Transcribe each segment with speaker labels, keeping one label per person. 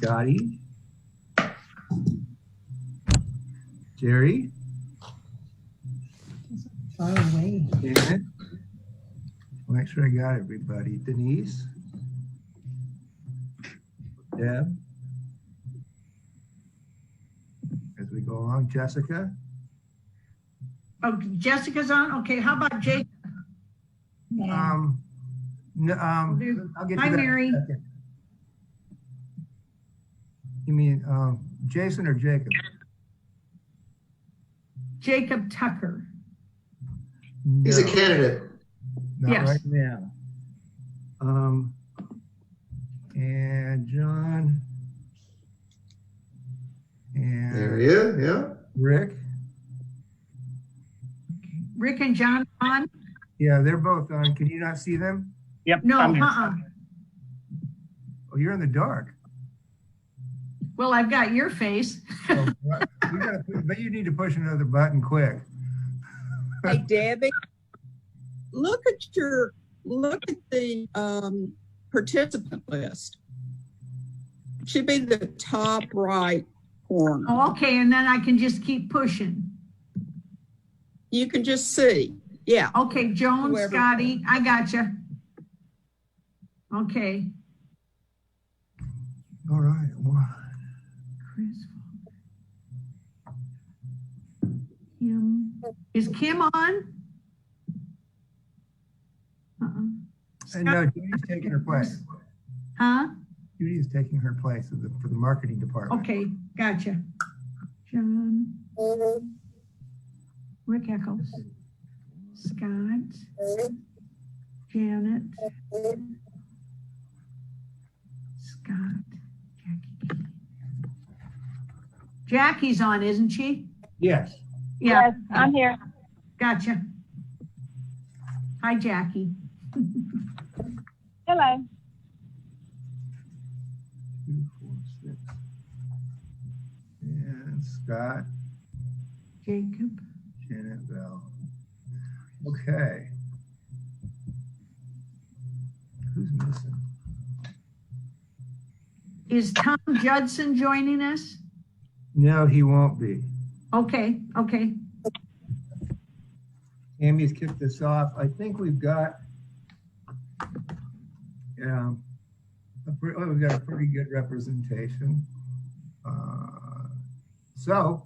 Speaker 1: Scotty, Jerry,
Speaker 2: Far away.
Speaker 1: Janet. Make sure I got everybody. Denise, Deb. As we go along, Jessica.
Speaker 3: Oh, Jessica's on? Okay, how about Jake?
Speaker 1: No, I'll get to
Speaker 3: Hi,
Speaker 1: that
Speaker 3: Mary.
Speaker 1: in a second. You mean Jason or Jacob?
Speaker 3: Jacob Tucker.
Speaker 4: He's a
Speaker 1: No,
Speaker 4: candidate.
Speaker 1: not
Speaker 3: Yes.
Speaker 1: right now. And John. And
Speaker 4: There he is, yeah.
Speaker 1: Rick.
Speaker 3: Rick and John on?
Speaker 1: Yeah, they're both on. Can you not see them?
Speaker 5: Yep.
Speaker 3: No,
Speaker 5: I'm here.
Speaker 1: Oh, you're in the dark.
Speaker 3: Well, I've got your face.
Speaker 1: Oh, but you need to push another button quick.
Speaker 6: Hey, Debbie, look at the participant list. It should be the top right corner.
Speaker 3: Oh, okay, and then I can just keep pushing.
Speaker 6: You can just see. Yeah.
Speaker 3: Okay, Joan,
Speaker 6: Whoever.
Speaker 3: Scotty, I gotcha. Okay.
Speaker 1: All right.
Speaker 3: Chris. Kim. Is Kim on?
Speaker 1: And no, Judy's taking her place.
Speaker 3: Huh?
Speaker 1: Judy is taking her place for the marketing department.
Speaker 3: Okay, gotcha. John. Rick Eccles. Scott. Janet. Scott. Jackie. Jackie's on, isn't she?
Speaker 1: Yes.
Speaker 3: Yeah.
Speaker 7: Yes, I'm here.
Speaker 3: Gotcha. Hi, Jackie.
Speaker 7: Hello.
Speaker 1: 2, 4, 6. And Scott,
Speaker 3: Jacob.
Speaker 1: Janet, Bell. Okay. Who's missing?
Speaker 3: Is Tom Judson joining us?
Speaker 1: No, he won't be.
Speaker 3: Okay, okay.
Speaker 1: Tammy's kicked us off. I think we've got, we've got a pretty good representation. So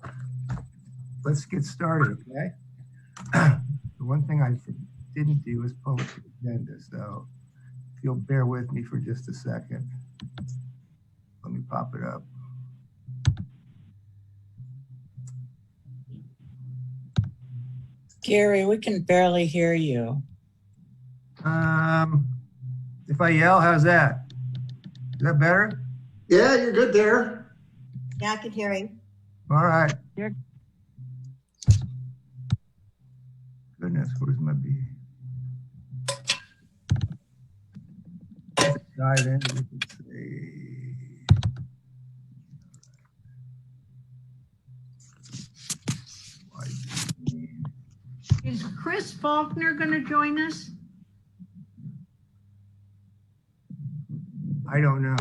Speaker 1: let's get started, okay? The one thing I didn't do is publish the agenda, so if you'll bear with me for just a second. Let me pop it up.
Speaker 8: Gary, we can barely hear you.
Speaker 1: If I yell, how's that? Is that better?
Speaker 4: Yeah, you're good there.
Speaker 2: Yeah, I can hear him.
Speaker 1: All right.
Speaker 7: You're-
Speaker 1: Goodness, where's my B? Dive in. We could say.
Speaker 3: Is Chris Faulkner going to join us?
Speaker 1: I don't know.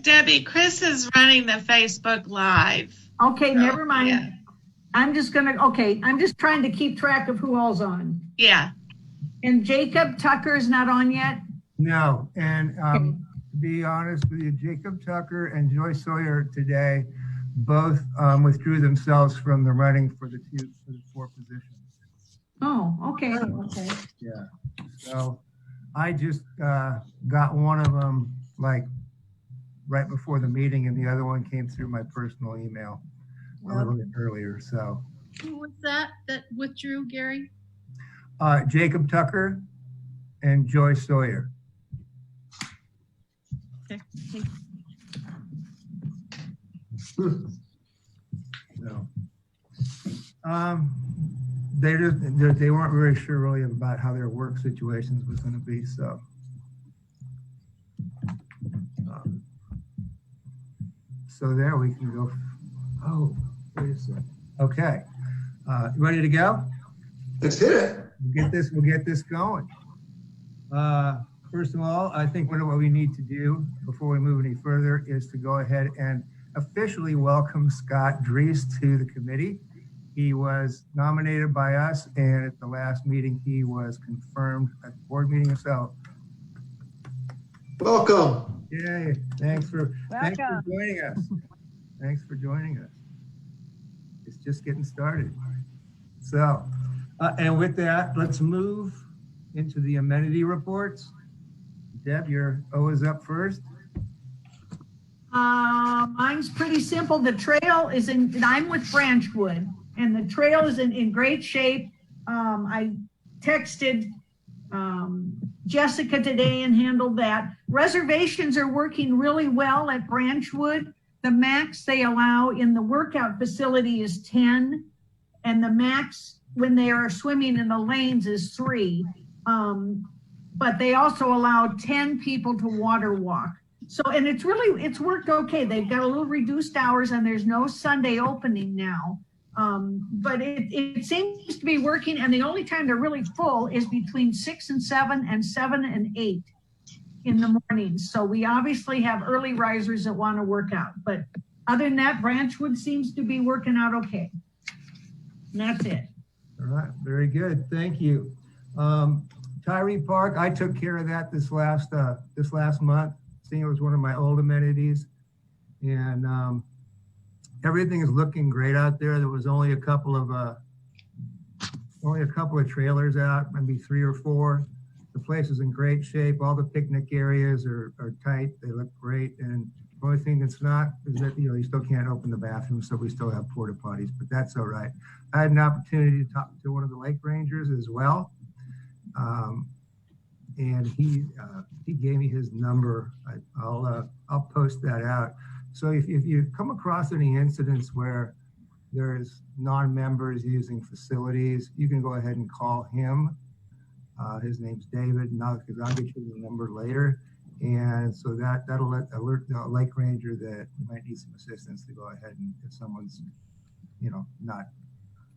Speaker 9: Debbie, Chris is running the Facebook Live.
Speaker 3: Okay,
Speaker 9: So,
Speaker 3: never mind.
Speaker 9: yeah.
Speaker 3: I'm just trying to keep track of who all's on.
Speaker 9: Yeah.
Speaker 3: And Jacob Tucker's not on yet?
Speaker 1: No, and to be honest with you, Jacob Tucker and Joyce Sawyer today both withdrew themselves from the running for the 4 positions.
Speaker 3: Oh, okay.
Speaker 2: Okay.
Speaker 1: Yeah, so I just got one of them like right before the meeting, and the other one came through my personal email a little bit earlier. So
Speaker 10: Who was that withdrew, Gary?
Speaker 1: Jacob Tucker and Joyce Sawyer.
Speaker 10: Okay.
Speaker 1: So, they weren't very sure really about how their work situations was going to be. So, so there we can go. Oh, wait a second. Okay, ready to go?
Speaker 4: Let's hit it.
Speaker 1: We'll get this going. First of all, I think what we need to do before we move any further is to go ahead and officially welcome Scott Dries to the committee. He was nominated by us, and at the last meeting, he was confirmed at the board meeting. So,
Speaker 4: Welcome.
Speaker 1: yay! Thanks for joining us. Thanks for joining us. It's just getting started. So, and with that, let's move into the amenity reports. Deb, your O is up first.
Speaker 3: Mine's pretty simple. The trail is I'm with Branchwood, and the trail is in great shape. I texted Jessica today and handled that. Reservations are working really well at Branchwood. The max they allow in the workout facility is 10, and the max when they are swimming in the lanes is 3. But they also allow 10 people to water walk. So, and it's worked okay. They've got a little reduced hours, and there's no Sunday opening now. But it seems to be working, and the only time they're really full is between 6 and 7 and 7 and 8 in the mornings. So we obviously have early risers that want to work out. But other than that, Branchwood seems to be working out okay. And that's it.
Speaker 1: All right, very good. Thank you. Tyree Park, I took care of that this last month. Seeing it was one of my old amenities, and everything is looking great out there. There was only a couple of trailers out, maybe 3 or 4. The place is in great shape. All the picnic areas are tight. They look great. And the only thing that's not is that you still can't open the bathroom, so we still have porta potties, but that's all right. I had an opportunity to talk to one of the lake rangers as well. And he gave me his number. I'll post that out. So if you come across any incidents where there's non-members using facilities, you can go ahead and call him. His name's David, and I'll get you the number later. And so that'll alert the lake ranger that you might need some assistance to go ahead, and if someone's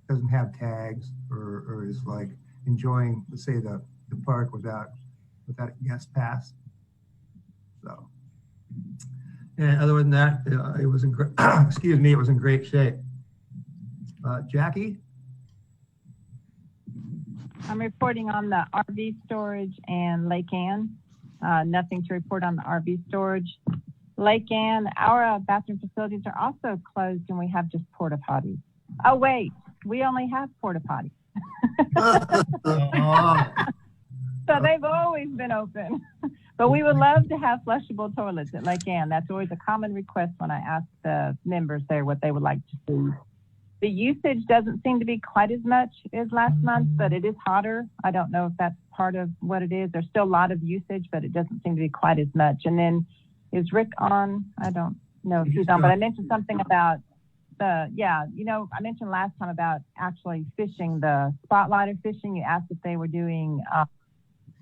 Speaker 1: doesn't have tags or is like enjoying, let's say, the park without a guest pass. So, and other than that, it was in it was in great shape. Jackie?
Speaker 5: I'm reporting on the RV storage and Lake Ann. Nothing to report on the RV storage. Lake Ann, our bathroom facilities are also closed, and we have just porta potties. Oh wait, we only have porta potties. So they've always been open. But we would love to have flushable toilets at Lake Ann. That's always a common request when I ask the members there what they would like to see. The usage doesn't seem to be quite as much as last month, but it is hotter. I don't know if that's part of what it is. There's still a lot of usage, but it doesn't seem to be quite as much. And then is Rick on? I don't know if he's on, but I mentioned something about I mentioned last time about actually fishing, the spotlighter fishing. You asked if they were doing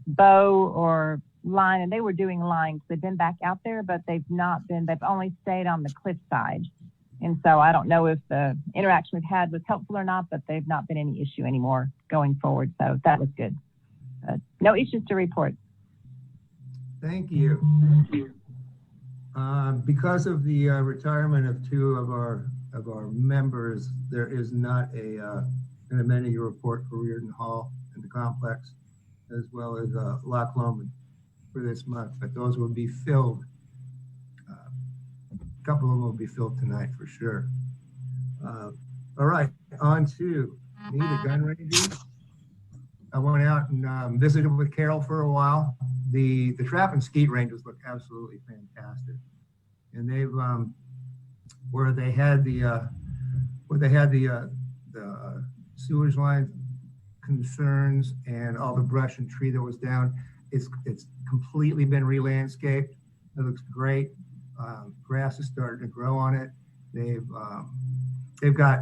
Speaker 5: bow or line, and they were doing line. They've been back out there, but they've only stayed on the cliff side. And so I don't know if the interaction we've had was helpful or not, but they've not been any issue anymore going forward. So that was good. No issues to report.
Speaker 1: Thank you. Because of the retirement of 2 of our members, there is not an amenity report for Reardon Hall and the complex, as well as Loch Lomond for this month, but those will be filled. A couple of them will be filled tonight for sure. All right, on to me, the gun ranger. I went out and visited with Carol for a while. The trap and skeet ranges look absolutely fantastic, and they've where they had the sewage line concerns and all the brush and tree that was down. It's completely been re-landscaped. It looks great. Grass is starting to grow on it. They've got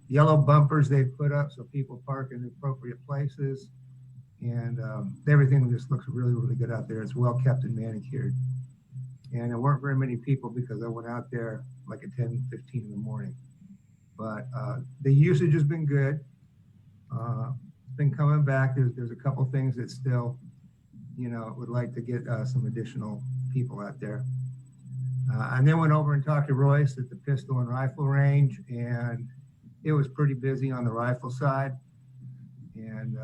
Speaker 1: yellow bumpers they've put up so people park in the appropriate places, and everything just looks really, really good out there. It's well kept and manicured. And there weren't very many people because I went out there like at 10, 15 in the morning. But the usage has been good. It's been coming back. There's a couple things that still would like to get some additional people out there. And then went over and talked to Royce at the pistol and rifle range, and it was pretty busy on the rifle side. And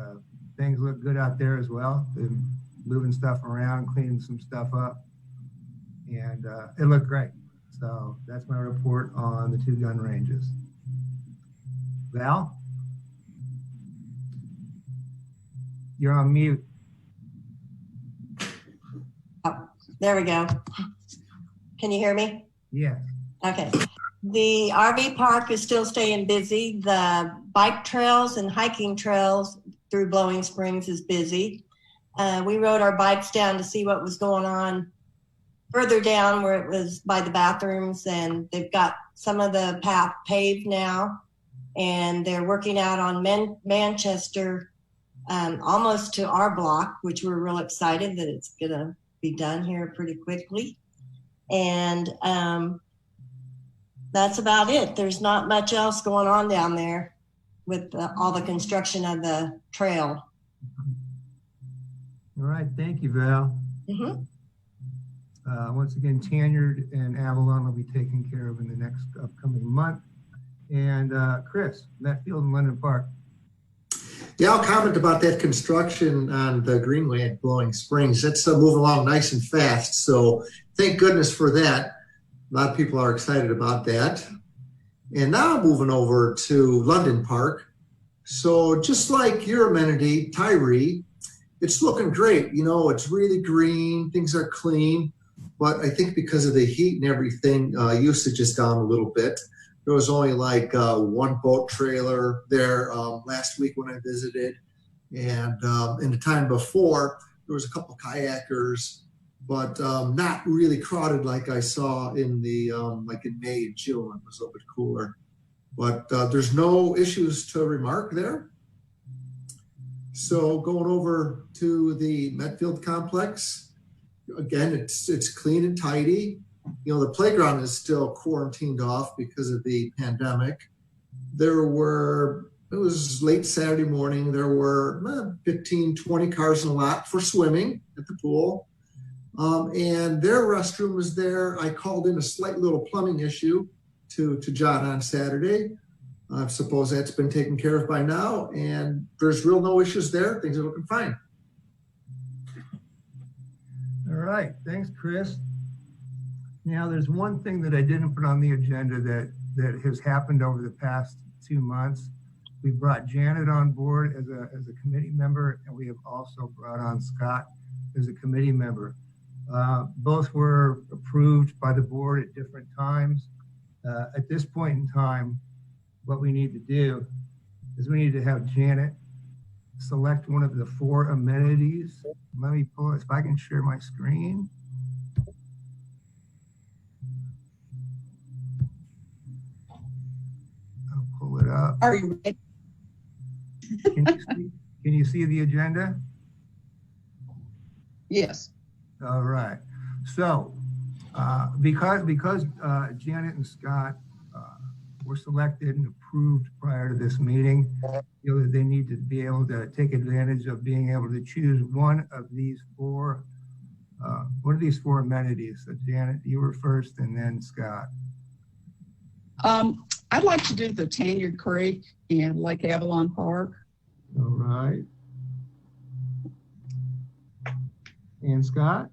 Speaker 1: things look good out there as well. Been moving stuff around, cleaning some stuff up, and it looked great. So that's my report on the 2 gun ranges. Val? You're on mute.
Speaker 2: Oh, there we go. Can you hear me?
Speaker 1: Yes.
Speaker 2: Okay. The RV park is still staying busy. The bike trails and hiking trails through Blowing Springs is busy. We rode our bikes down to see what was going on further down where it was by the bathrooms, and they've got some of the path paved now, and they're working out on Manchester almost to our block, which we're real excited that it's going to be done here pretty quickly. And that's about it. There's not much else going on down there with all the construction of the trail.
Speaker 1: All right. Thank you, Val.
Speaker 2: Mm-hmm.
Speaker 1: Once again, Tanyard and Avalon will be taken care of in the next upcoming month. And Chris, Metfield and London Park.
Speaker 4: Yeah, I'll comment about that construction on the Greenway at Blowing Springs. That's moving along nice and fast. So thank goodness for that. A lot of people are excited about that. And now moving over to London Park. So just like your amenity, Tyree, it's looking great. It's really green. Things are clean. But I think because of the heat and everything, usage is down a little bit. There was only like 1 boat trailer there last week when I visited. And in the time before, there was a couple kayakers, but not really crowded like I saw in the like in May and June. It was a little bit cooler. But there's no issues to remark there. So going over to the Metfield complex, again, it's clean and tidy. The playground is still quarantined off because of the pandemic. It was late Saturday morning. There were 15, 20 cars in the lot for swimming at the pool. And their restroom was there. I called in a slight little plumbing issue to John on Saturday. I suppose that's been taken care of by now, and there's no issues there. Things are looking fine.
Speaker 1: All right. Thanks, Chris. Now, there's one thing that I didn't put on the agenda that has happened over the past 2 months. We brought Janet on board as a committee member, and we have also brought on Scott as a committee member. Both were approved by the board at different times. At this point in time, what we need to do is we need to have Janet select one of the 4 amenities. Let me pull it, if I can share my screen. I'll pull it up.
Speaker 6: Are you ready?
Speaker 1: Can you see the agenda?
Speaker 6: Yes.
Speaker 1: All right. So because Janet and Scott were selected and approved prior to this meeting, they need to be able to take advantage of being able to choose one of these 4 amenities. So Janet, you were first, and then Scott.
Speaker 6: I'd like to do the Tanyard Creek and Lake Avalon Park.
Speaker 1: All right. And Scott?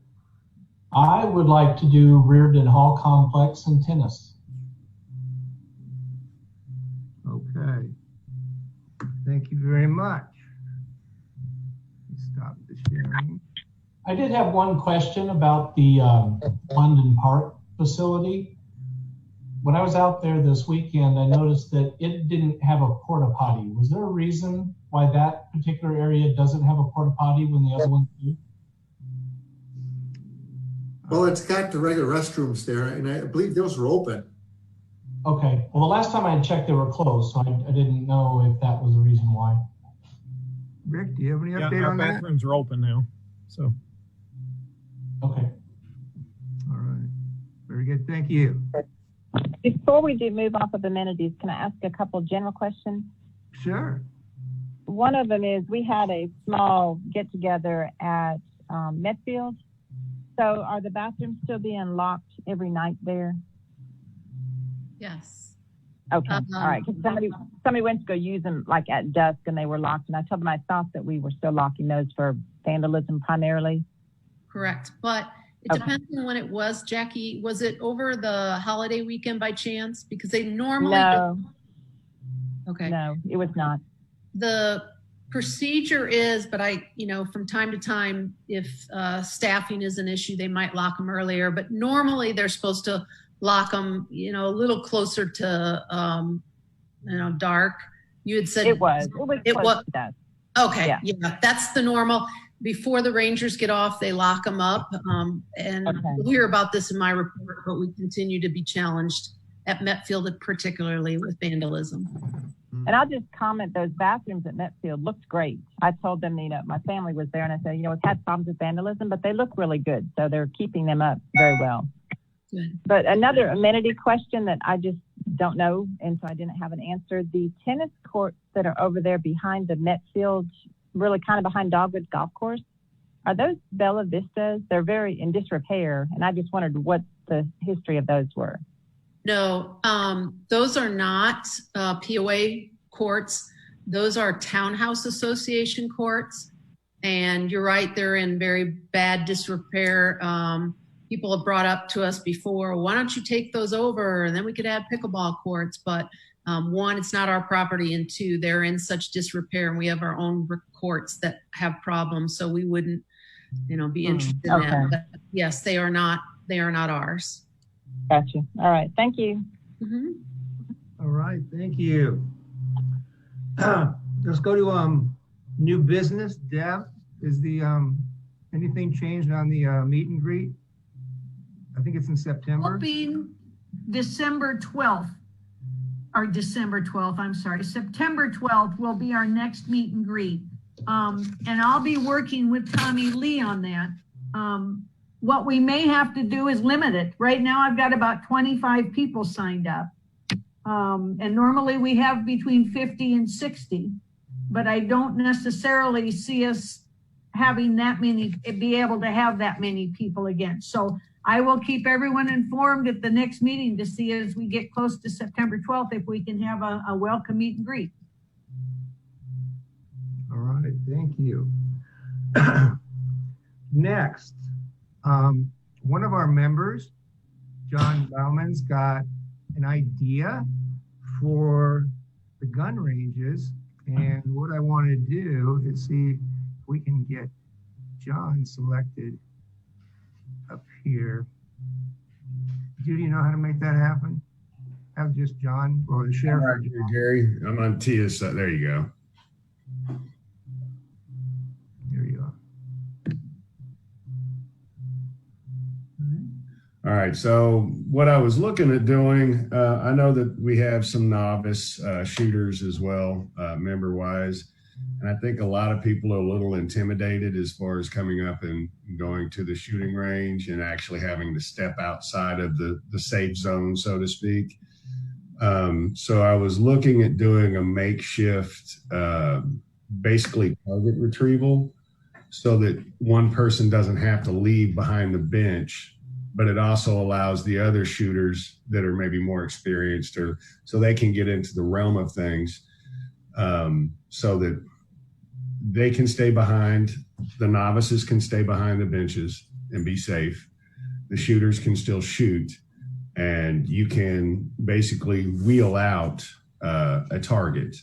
Speaker 7: I would like to do Reardon Hall Complex and tennis.
Speaker 1: Okay. Thank you very much. Stop the sharing.
Speaker 7: I did have one question about the London Park facility. When I was out there this weekend, I noticed that it didn't have a porta potty. Was there a reason why that particular area doesn't have a porta potty when the other ones do?
Speaker 4: Well, it's got the regular restrooms there, and I believe those were open.
Speaker 7: Okay. Well, the last time I checked, they were closed, so I didn't know if that was the reason why.
Speaker 1: Rick, do you have any update
Speaker 11: our
Speaker 1: on that?
Speaker 11: bathrooms are open now, so.
Speaker 7: Okay.
Speaker 1: All right. Very good. Thank you.
Speaker 5: Before we do move off of amenities, can I ask a couple general questions?
Speaker 1: Sure.
Speaker 5: One of them is we had a small get together at Metfield. So are the bathrooms still being locked every night there?
Speaker 10: Yes.
Speaker 5: Okay, all right. 'Cause somebody went to go use them like at dusk and they were locked. And I told them I thought that we were still locking those for vandalism primarily.
Speaker 10: Correct. But it depends on when it was, Jackie. Was it over the holiday weekend by chance? Because they normally
Speaker 5: No.
Speaker 10: Okay.
Speaker 5: No, it was not.
Speaker 10: The procedure is, but from time to time, if staffing is an issue, they might lock them earlier. But normally they're supposed to lock them, a little closer to, dark. You had said
Speaker 5: It was close to dusk.
Speaker 10: Okay. Yeah. That's the normal. Before the Rangers get off, they lock them up. And we'll hear about this in my report, but we continue to be challenged at Metfield, particularly with vandalism.
Speaker 5: And I'll just comment, those bathrooms at Metfield looked great. I told them, my family was there and I said, we've had problems with vandalism, but they look really good. So they're keeping them up very well.
Speaker 10: Good.
Speaker 5: But another amenity question that I just don't know, and so I didn't have an answer. The tennis courts that are over there behind the Metfield, really kind of behind Dogwood Golf Course, are those Bella Vistas? They're very in disrepair, and I just wondered what the history of those were.
Speaker 10: No, those are not POA courts. Those are Townhouse Association courts. And you're right, they're in very bad disrepair. People have brought up to us before, why don't you take those over and then we could add pickleball courts. But one, it's not our property, and two, they're in such disrepair and we have our own courts that have problems. So we wouldn't, be interested in that. But yes, they are not ours.
Speaker 5: Gotcha. All right. Thank you.
Speaker 10: Mm-hmm.
Speaker 1: All right. Thank you. Let's go to new business. Deb, is the anything changed on the meet and greet? I think it's in September.
Speaker 3: Hoping September 12th, I'm sorry. September 12th will be our next meet and greet. And I'll be working with Tommy Lee on that. What we may have to do is limit it. Right now I've got about 25 people signed up. And normally we have between 50 and 60, but I don't necessarily see us having that many, be able to have that many people again. So I will keep everyone informed at the next meeting to see as we get close to September 12th, if we can have a welcome meet and greet.
Speaker 1: All right, thank you. Next, one of our members, John Bauman's got an idea for the gun ranges. And what I want to do is see if we can get John selected up here. Judy, you know how to make that happen? Have just John or the sheriff.
Speaker 12: All right, Gary. I'm on Tia's side. There you go.
Speaker 1: Here you are.
Speaker 12: All right. So what I was looking at doing, I know that we have some novice shooters as well, member-wise. And I think a lot of people are a little intimidated as far as coming up and going to the shooting range and actually having to step outside of the safe zone, so to speak. So I was looking at doing a makeshift, basically target retrieval, so that one person doesn't have to leave behind the bench, but it also allows the other shooters that are maybe more experienced or so they can get into the realm of things, so that they can stay behind, the novices can stay behind the benches and be safe. The shooters can still shoot, and you can basically wheel out a target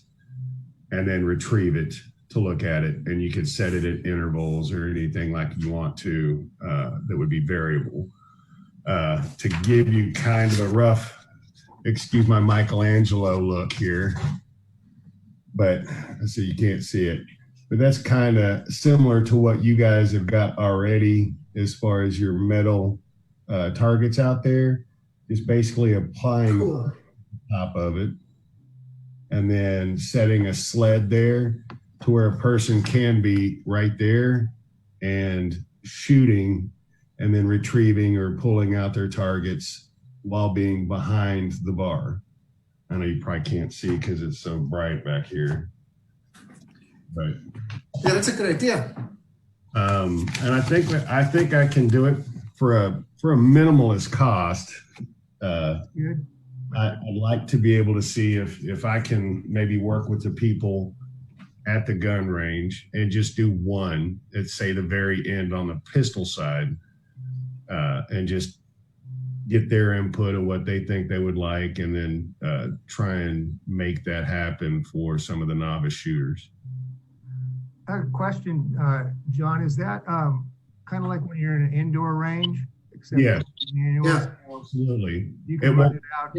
Speaker 12: and then retrieve it to look at it. And you can set it at intervals or anything like you want to that would be variable. To give you kind of a rough, excuse my Michelangelo look here, but so you can't see it. But that's kind of similar to what you guys have got already as far as your metal targets out there. Just basically applying the top of it and then setting a sled there to where a person can be right there and shooting and then retrieving or pulling out their targets while being behind the bar. I know you probably can't see because it's so bright back here. But
Speaker 4: yeah, that's a good idea.
Speaker 12: And I think I can do it for a minimalist cost.
Speaker 1: Good.
Speaker 12: I'd like to be able to see if I can maybe work with the people at the gun range and just do one at, say, the very end on the pistol side, and just get their input of what they think they would like, and then try and make that happen for some of the novice shooters.
Speaker 1: I have a question, John. Is that kind of like when you're in an indoor range? Except
Speaker 12: Yeah.
Speaker 1: manual?
Speaker 4: Yeah.
Speaker 12: Absolutely.
Speaker 1: You can run it out.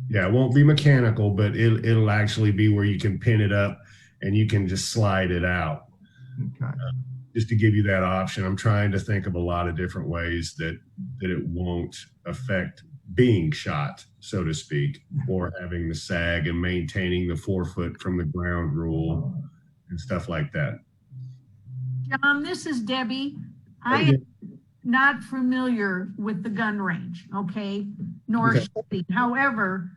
Speaker 12: Yeah, it won't be mechanical, but it'll actually be where you can pin it up and you can just slide it out.
Speaker 1: Okay.
Speaker 12: Just to give you that option. I'm trying to think of a lot of different ways that it won't affect being shot, so to speak, or having the sag and maintaining the 4 foot from the ground rule and stuff like that.
Speaker 3: John, this is Debbie. I am not familiar with the gun range, okay, nor shooting. However,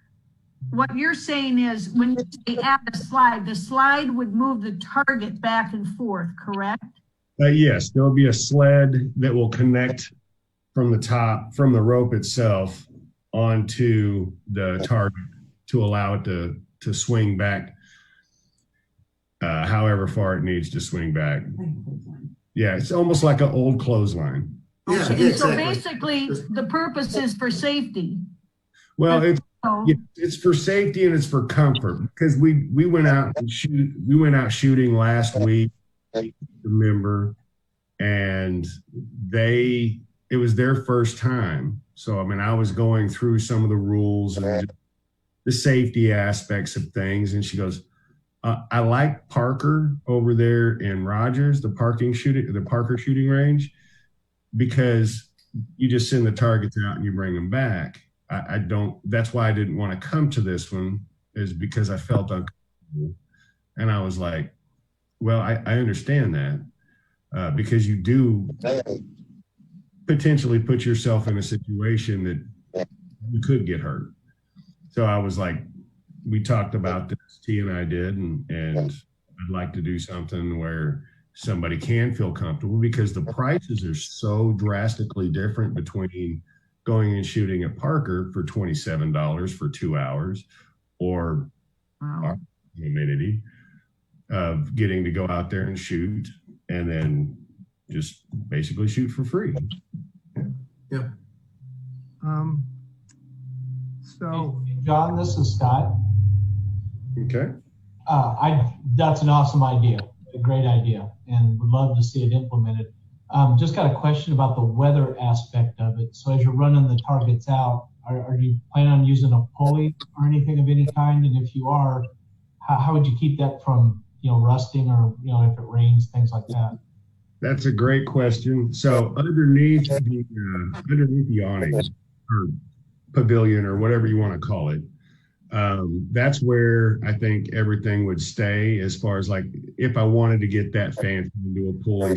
Speaker 3: what you're saying is when you say add the slide would move the target back and forth, correct?
Speaker 12: Yes, there'll be a sled that will connect from the top, from the rope itself, onto the target to allow it to swing back however far it needs to swing back. Yeah, it's almost like an old clothesline.
Speaker 4: Yeah,
Speaker 3: Okay,
Speaker 4: exactly.
Speaker 3: so basically the purpose is for safety.
Speaker 12: Well,
Speaker 3: So,
Speaker 12: it's for safety and it's for comfort, because we went out shooting last week, remember, and it was their first time. So I mean, I was going through some of the rules and just the safety aspects of things, and she goes, I like Parker over there in Rogers, the Parker shooting range, because you just send the targets out and you bring them back. I don't, that's why I didn't want to come to this one, is because I felt uncomfortable. And I was like, well, I understand that, because you do potentially put yourself in a situation that you could get hurt. So I was like, we talked about this, T and I did, and I'd like to do something where somebody can feel comfortable, because the prices are so drastically different between going and shooting at Parker for $27 for 2 hours, or our amenity of getting to go out there and shoot and then just basically shoot for free.
Speaker 4: Yeah.
Speaker 1: So,
Speaker 7: John, this is Scott.
Speaker 12: Okay.
Speaker 7: That's an awesome idea, a great idea, and would love to see it implemented. Just got a question about the weather aspect of it. So as you're running the targets out, are you planning on using a pulley or anything of any kind? And if you are, how would you keep that from, rusting, or, if it rains, things like that?
Speaker 12: That's a great question. So underneath the awning or pavilion or whatever you want to call it, that's where I think everything would stay, as far as like if I wanted to get that fancy into a pulley.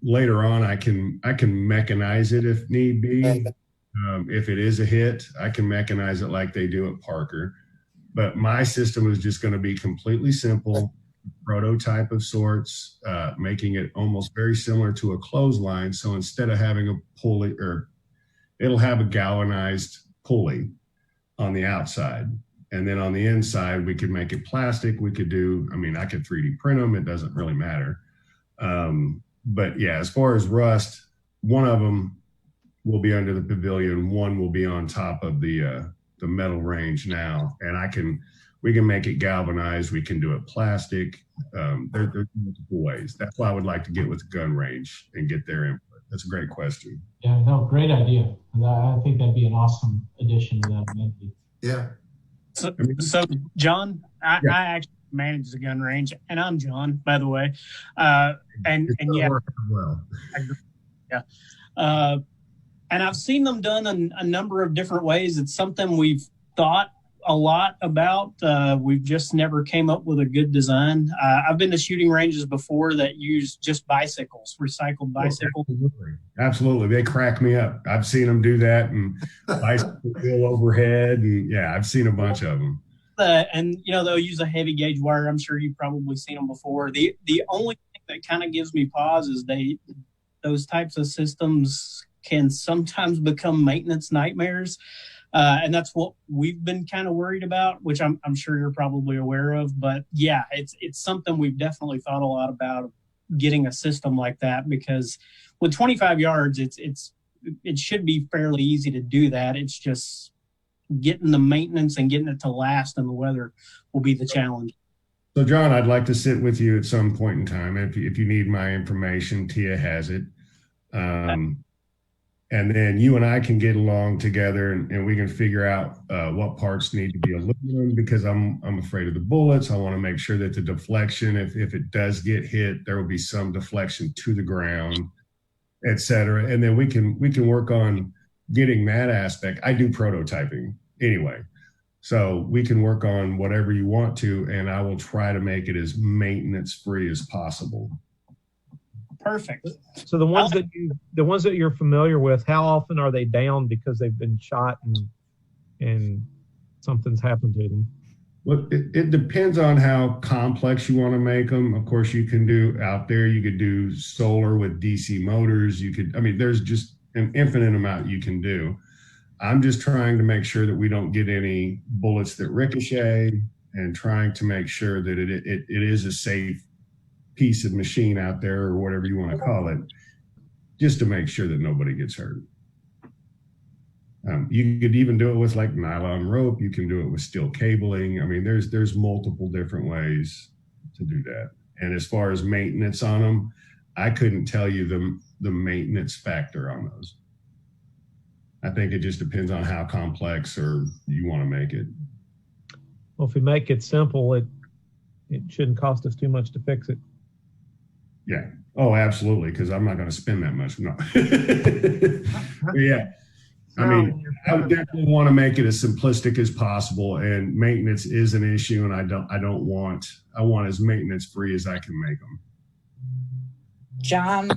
Speaker 12: Later on, I can mechanize it if need be. If it is a hit, I can mechanize it like they do at Parker. But my system is just going to be completely simple, prototype of sorts, making it almost very similar to a clothesline. So instead of having a pulley, or it'll have a galvanized pulley on the outside. And then on the inside, we could make it plastic. We could I could 3D print them. It doesn't really matter. But yeah, as far as rust, one of them will be under the pavilion. One will be on top of the metal range now. And we can make it galvanized. We can do it plastic. There's multiple ways. That's why I would like to get with the gun range and get their input. That's a great question.
Speaker 7: Yeah, no, great idea. I think that'd be an awesome addition to that amenity.
Speaker 4: Yeah.
Speaker 13: So John, I actually manage the gun range, and I'm John, by the way. And yeah,
Speaker 12: well.
Speaker 13: Yeah. And I've seen them done a number of different ways. It's something we've thought a lot about. We've just never came up with a good design. I've been to shooting ranges before that use just bicycles, recycled bicycles.
Speaker 12: Absolutely. They crack me up. I've seen them do that, and bicycle wheel overhead. And yeah, I've seen a bunch of them.
Speaker 13: and they'll use a heavy gauge wire. I'm sure you've probably seen them before. The only thing that kind of gives me pause is those types of systems can sometimes become maintenance nightmares. And that's what we've been kind of worried about, which I'm sure you're probably aware of. But yeah, it's something we've definitely thought a lot about, getting a system like that, because with 25 yards, it should be fairly easy to do that. It's just getting the maintenance and getting it to last in the weather will be the challenge.
Speaker 12: So John, I'd like to sit with you at some point in time. If you need my information, Tia has it. And then you and I can get along together and we can figure out what parts need to be aluminum, because I'm afraid of the bullets. I want to make sure that the deflection, if it does get hit, there will be some deflection to the ground, et cetera. And then we can work on getting that aspect. I do prototyping anyway, so we can work on whatever you want to, and I will try to make it as maintenance free as possible.
Speaker 13: Perfect.
Speaker 11: So the ones that you're familiar with, how often are they down because they've been shot and something's happened to them?
Speaker 12: Well, it depends on how complex you want to make them. Of course, you can do out there, you could do solar with DC motors. There's just an infinite amount you can do. I'm just trying to make sure that we don't get any bullets that ricochet, and trying to make sure that it is a safe piece of machine out there, or whatever you want to call it, just to make sure that nobody gets hurt. You could even do it with like nylon rope. You can do it with steel cabling. There's multiple different ways to do that. And as far as maintenance on them, I couldn't tell you the maintenance factor on those. I think it just depends on how complex or you want to make it.
Speaker 11: Well, if we make it simple, it shouldn't cost us too much to fix it.
Speaker 12: Yeah. Oh, absolutely. Because I'm not going to spend that much. No. Yeah. I would definitely want to make it as simplistic as possible, and maintenance is an issue, and I want as maintenance free as I can make them.
Speaker 8: John,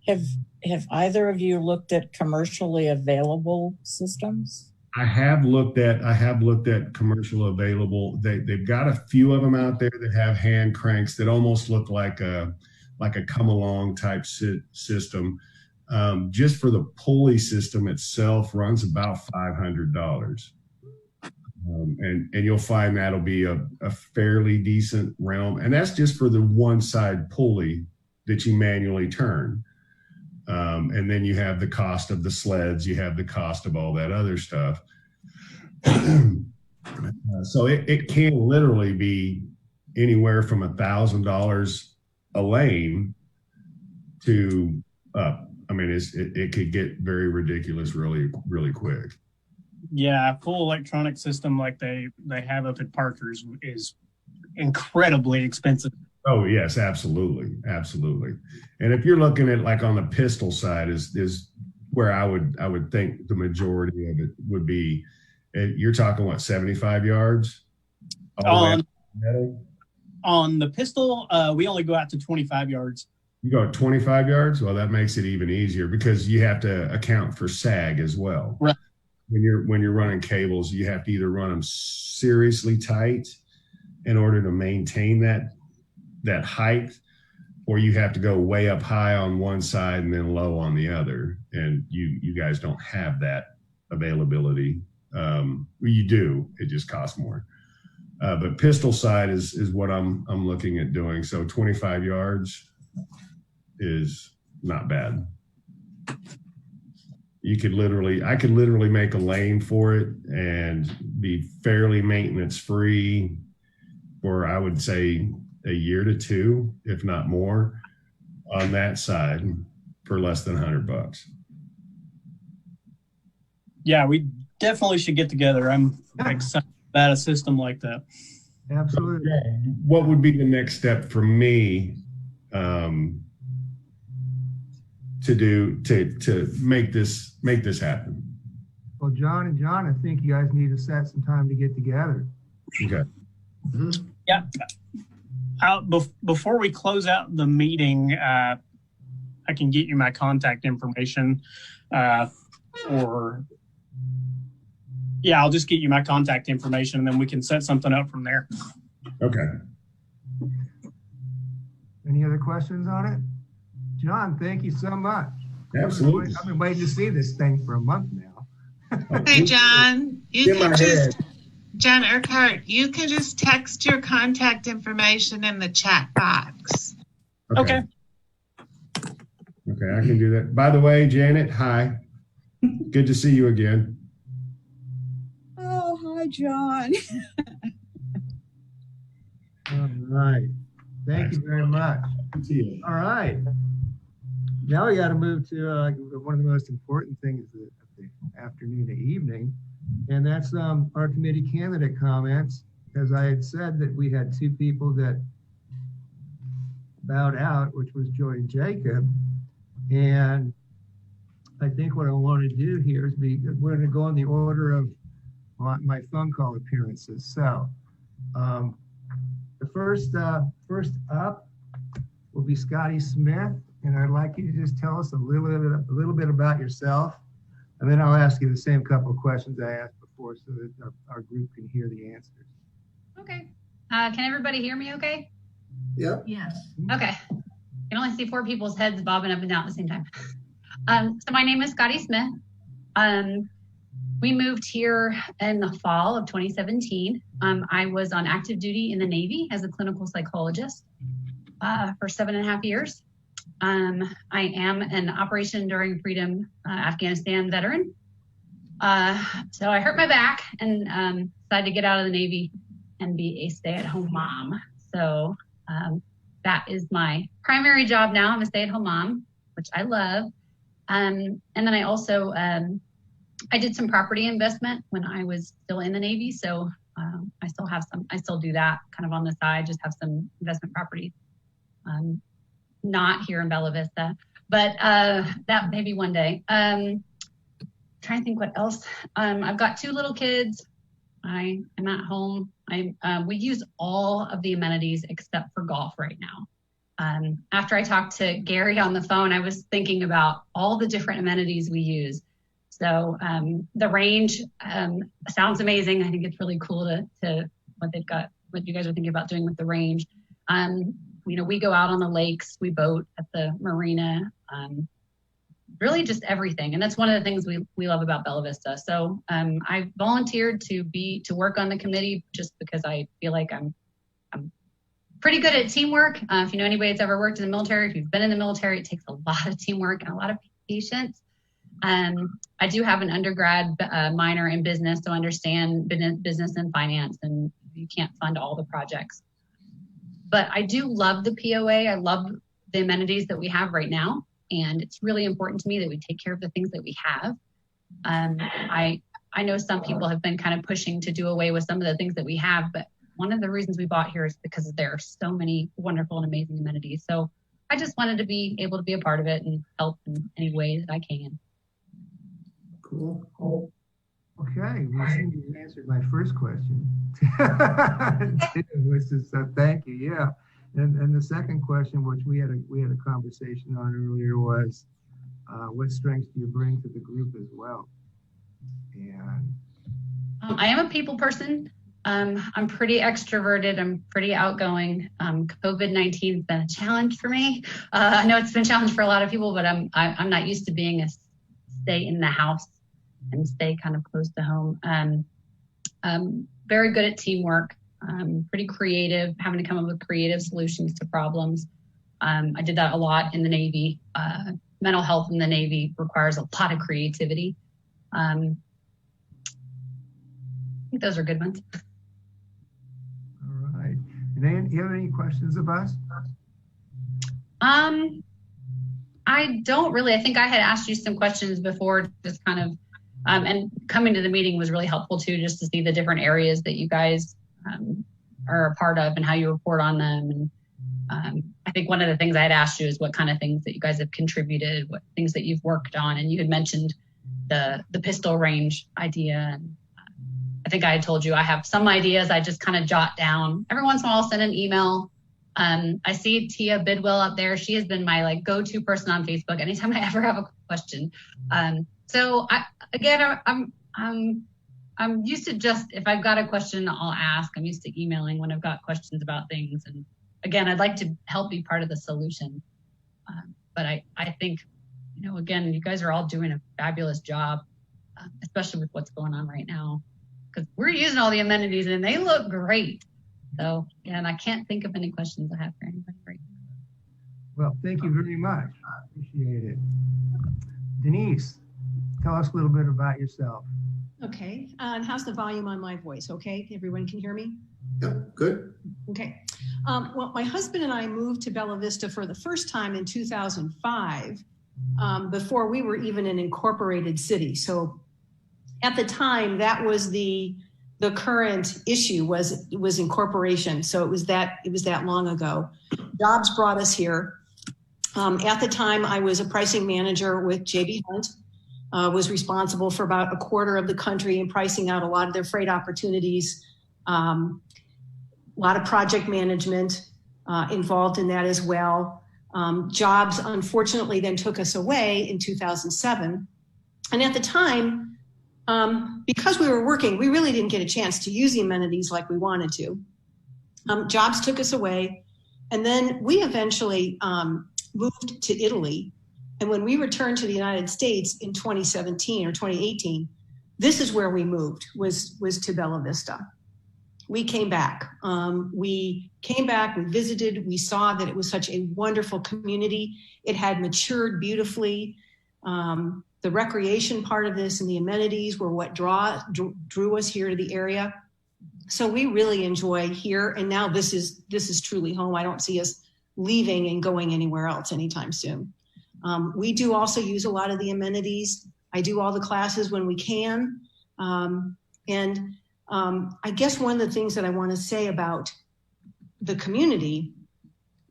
Speaker 8: have either of you looked at commercially available systems?
Speaker 12: I have looked at commercial available. They've got a few of them out there that have hand cranks that almost look like a come along type system. Just for the pulley system itself runs about $500. And you'll find that'll be a fairly decent realm. And that's just for the one side pulley that you manually turn. And then you have the cost of the sleds, you have the cost of all that other stuff. So it can literally be anywhere from $1,000 a lane to up. It could get very ridiculous really, really quick.
Speaker 13: Yeah, a full electronic system like they have up at Parker's is incredibly expensive.
Speaker 12: Oh yes, absolutely. And if you're looking at like on the pistol side is where I would think the majority of it would be. You're talking what, 75 yards?
Speaker 13: On the pistol, we only go out to 25 yards.
Speaker 12: You go 25 yards? Well, that makes it even easier because you have to account for sag as well.
Speaker 13: Right.
Speaker 12: When you're running cables, you have to either run them seriously tight in order to maintain that height, or you have to go way up high on one side and then low on the other. And you guys don't have that availability. You do, it just costs more. But pistol side is what I'm looking at doing. So 25 yards is not bad. I could literally make a lane for it and be fairly maintenance free for, I would say, a year to two, if not more, on that side for less than $100.
Speaker 13: Yeah, we definitely should get together. I'm excited about a system like that.
Speaker 1: Absolutely.
Speaker 12: What would be the next step for me to make this happen?
Speaker 1: Well, John, I think you guys need to set some time to get together.
Speaker 12: Okay.
Speaker 4: Mm-hmm.
Speaker 13: Yeah. Before we close out the meeting, I can get you my contact information, or Yeah, I'll just get you my contact information and then we can set something up from there.
Speaker 12: Okay.
Speaker 1: Any other questions on it? John, thank you so much.
Speaker 12: Absolutely.
Speaker 1: I've been waiting to see this thing for a month now.
Speaker 9: Hey, John, you
Speaker 12: In my
Speaker 9: can just,
Speaker 12: head.
Speaker 9: John Urquhart, you can just text your contact information in the chat box.
Speaker 13: Okay.
Speaker 12: Okay, I can do that. By the way, Janet, hi. Good to see you again.
Speaker 6: Oh, hi, John.
Speaker 1: All right. Thank you very much.
Speaker 12: Good to see you.
Speaker 1: All right. Now we got to move to one of the most important things of the afternoon to evening, and that's our committee candidate comments. As I had said, that we had two people that bowed out, which was Joy and Jacob. And I think what I want to do here is we're going to go in the order of my phone call appearances. So the first up will be Scotty Smith. And I'd like you to just tell us a little bit about yourself. And then I'll ask you the same couple of questions I asked before so that our group can hear the answers.
Speaker 14: Okay. Can everybody hear me okay?
Speaker 4: Yep.
Speaker 3: Yes.
Speaker 14: Okay. I can only see 4 people's heads bobbing up and down at the same time. So my name is Scotty Smith. We moved here in the fall of 2017. I was on active duty in the Navy as a clinical psychologist for 7.5 years. I am an Operation Enduring Freedom Afghanistan veteran. So I hurt my back and decided to get out of the Navy and be a stay-at-home mom. So that is my primary job now. I'm a stay-at-home mom, which I love. And then I also, I did some property investment when I was still in the Navy. So I still do that kind of on the side, just have some investment properties. Not here in Bella Vista, but that maybe one day. Trying to think what else. I've got 2 little kids. I am at home. We use all of the amenities except for golf right now. After I talked to Gary on the phone, I was thinking about all the different amenities we use. So the range sounds amazing. I think it's really cool to what you guys are thinking about doing with the range. We go out on the lakes, we boat at the marina, really just everything. And that's one of the things we love about Bella Vista. So I volunteered to work on the committee just because I feel like I'm pretty good at teamwork. If you know anybody that's ever worked in the military, if you've been in the military, it takes a lot of teamwork and a lot of patience. I do have an undergrad minor in business, so I understand business and finance, and you can't fund all the projects. But I do love the POA. I love the amenities that we have right now. And it's really important to me that we take care of the things that we have. I know some people have been kind of pushing to do away with some of the things that we have, but one of the reasons we bought here is because there are so many wonderful and amazing amenities. So I just wanted to be able to be a part of it and help in any way that I can.
Speaker 4: Cool.
Speaker 1: Okay, well, you answered my first question, which is thank you. Yeah, and the second question, which we had a conversation on earlier, was what strengths do you bring to the group as well? And
Speaker 14: I am a people person. I'm pretty extroverted. I'm pretty outgoing. COVID-19 has been a challenge for me. I know it's been a challenge for a lot of people, but I'm not used to being a stay in the house and stay kind of close to home. Very good at teamwork, pretty creative, having to come up with creative solutions to problems. I did that a lot in the Navy. Mental health in the Navy requires a lot of creativity. I think those are good ones.
Speaker 1: All right. And then, you have any questions of us?
Speaker 14: I don't really. I think I had asked you some questions before, just kind of, and coming to the meeting was really helpful too, just to see the different areas that you guys are a part of and how you report on them. And I think one of the things I had asked you is what kind of things that you guys have contributed, what things that you've worked on. And you had mentioned the pistol range idea. And I think I had told you I have some ideas I just kind of jot down. Every once in a while I'll send an email. I see Tia Bidwell up there. She has been my go-to person on Facebook anytime I ever have a question. So I'm I'm used to just, if I've got a question, I'll ask. I'm used to emailing when I've got questions about things. And again, I'd like to help be part of the solution. But I think, again, you guys are all doing a fabulous job, especially with what's going on right now, because we're using all the amenities and they look great. So, and I can't think of any questions I have for anybody right now.
Speaker 1: Well, thank you very much. I appreciate it. Denise, tell us a little bit about yourself.
Speaker 15: Okay, and how's the volume on my voice? Okay, everyone can hear me?
Speaker 4: Yep, good.
Speaker 15: Okay. Well, my husband and I moved to Bella Vista for the first time in 2005, before we were even an incorporated city. So at the time, that was the current issue was incorporation. So it was that long ago. Jobs brought us here. At the time, I was a pricing manager with JB Hunt. Was responsible for about a quarter of the country and pricing out a lot of their freight opportunities. A lot of project management involved in that as well. Jobs, unfortunately, then took us away in 2007. And at the time, because we were working, we really didn't get a chance to use the amenities like we wanted to. Jobs took us away. And then we eventually moved to Italy. And when we returned to the United States in 2017 or 2018, this is where we moved, was to Bella Vista. We came back. We visited, we saw that it was such a wonderful community. It had matured beautifully. The recreation part of this and the amenities were what drew us here to the area. So we really enjoy here. And now this is truly home. I don't see us leaving and going anywhere else anytime soon. We do also use a lot of the amenities. I do all the classes when we can. I guess one of the things that I want to say about the community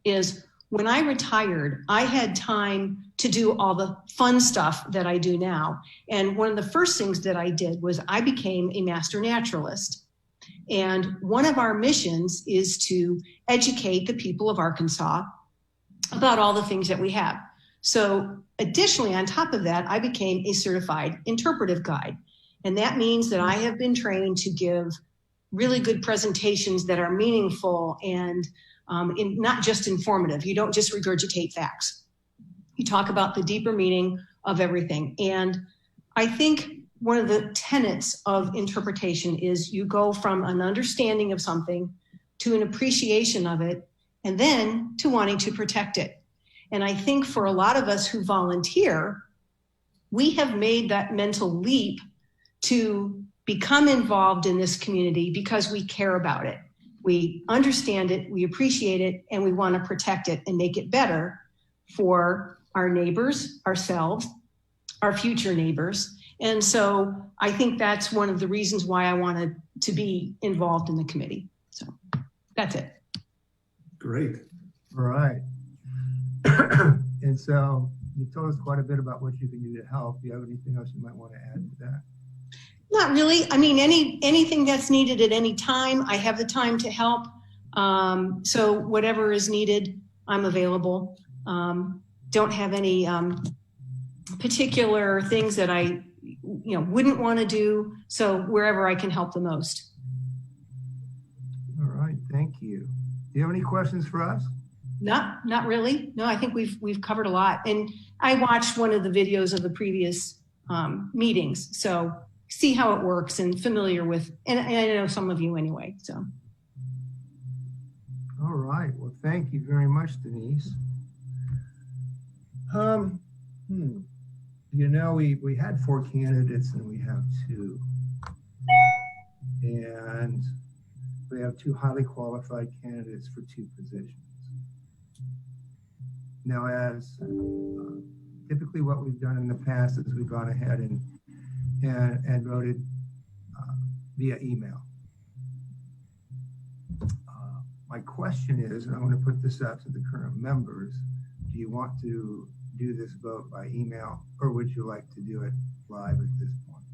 Speaker 15: is when I retired, I had time to do all the fun stuff that I do now. And one of the first things that I did was I became a master naturalist. And one of our missions is to educate the people of Arkansas about all the things that we have. So additionally, on top of that, I became a certified interpretive guide. And that means that I have been trained to give really good presentations that are meaningful and not just informative. You don't just regurgitate facts. You talk about the deeper meaning of everything. And I think one of the tenets of interpretation is you go from an understanding of something to an appreciation of it, and then to wanting to protect it. And I think for a lot of us who volunteer, we have made that mental leap to become involved in this community because we care about it. We understand it, we appreciate it, and we want to protect it and make it better for our neighbors, ourselves, our future neighbors. And so I think that's one of the reasons why I wanted to be involved in the committee. So that's it.
Speaker 4: Great.
Speaker 1: All right. And so you told us quite a bit about what you can do to help. Do you have anything else you might want to add to that?
Speaker 15: Not really. I mean, anything that's needed at any time, I have the time to help. So whatever is needed, I'm available. Don't have any particular things that I wouldn't want to do. So wherever I can help the most.
Speaker 1: All right. Thank you. Do you have any questions for us?
Speaker 15: Not really. No, I think we've covered a lot. And I watched one of the videos of the previous meetings, so see how it works and familiar with, and I know some of you anyway, so.
Speaker 1: All right. Well, thank you very much, Denise. We had 4 candidates and we have 2. And we have 2 highly qualified candidates for 2 positions. Now, as typically what we've done in the past is we've gone ahead and voted via email. My question is, and I want to put this out to the current members, do you want to do this vote by email, or would you like to do it live at this point?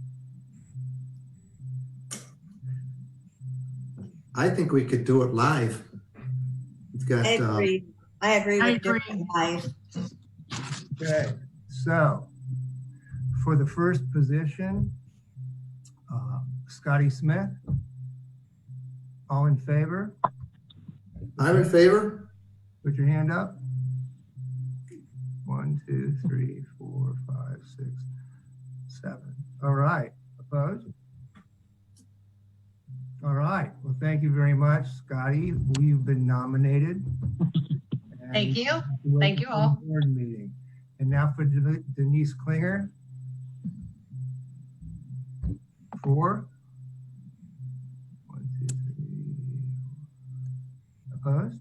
Speaker 4: I think we could do it live. We've got,
Speaker 2: I agree. I agree with doing live.
Speaker 1: Okay, so for the first position, Scotty Smith. All in favor?
Speaker 4: I'm in favor.
Speaker 1: Put your hand up. 1, 2, 3, 4, 5, 6, 7. All right. Opposed? All right. Well, thank you very much, Scotty. We've been nominated.
Speaker 14: Thank you. Thank you all.
Speaker 1: Board meeting. And now for Denise Klinger. 4. 1, 2, 3. Opposed?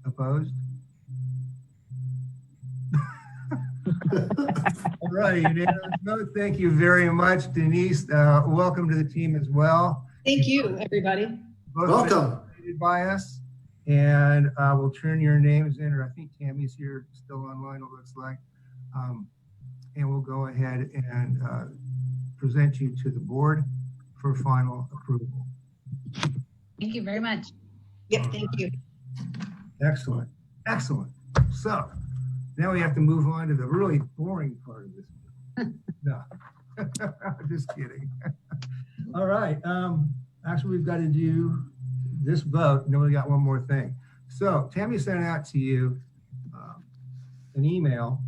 Speaker 1: Opposed? All right, unanimous vote. Thank you very much, Denise. Welcome to the team as well.
Speaker 15: Thank you, everybody.
Speaker 1: Both
Speaker 4: Welcome.
Speaker 1: nominated by us, and we'll turn your names in, or I think Tammy's here still online, it looks like. And we'll go ahead and present you to the board for final approval.
Speaker 14: Thank you very much.
Speaker 15: Yep, thank you.
Speaker 1: Excellent, excellent. So now we have to move on to the really boring part of this. No, just kidding. All right. Actually, we've got to do this vote, and then we got one more thing. So Tammy sent out to you an email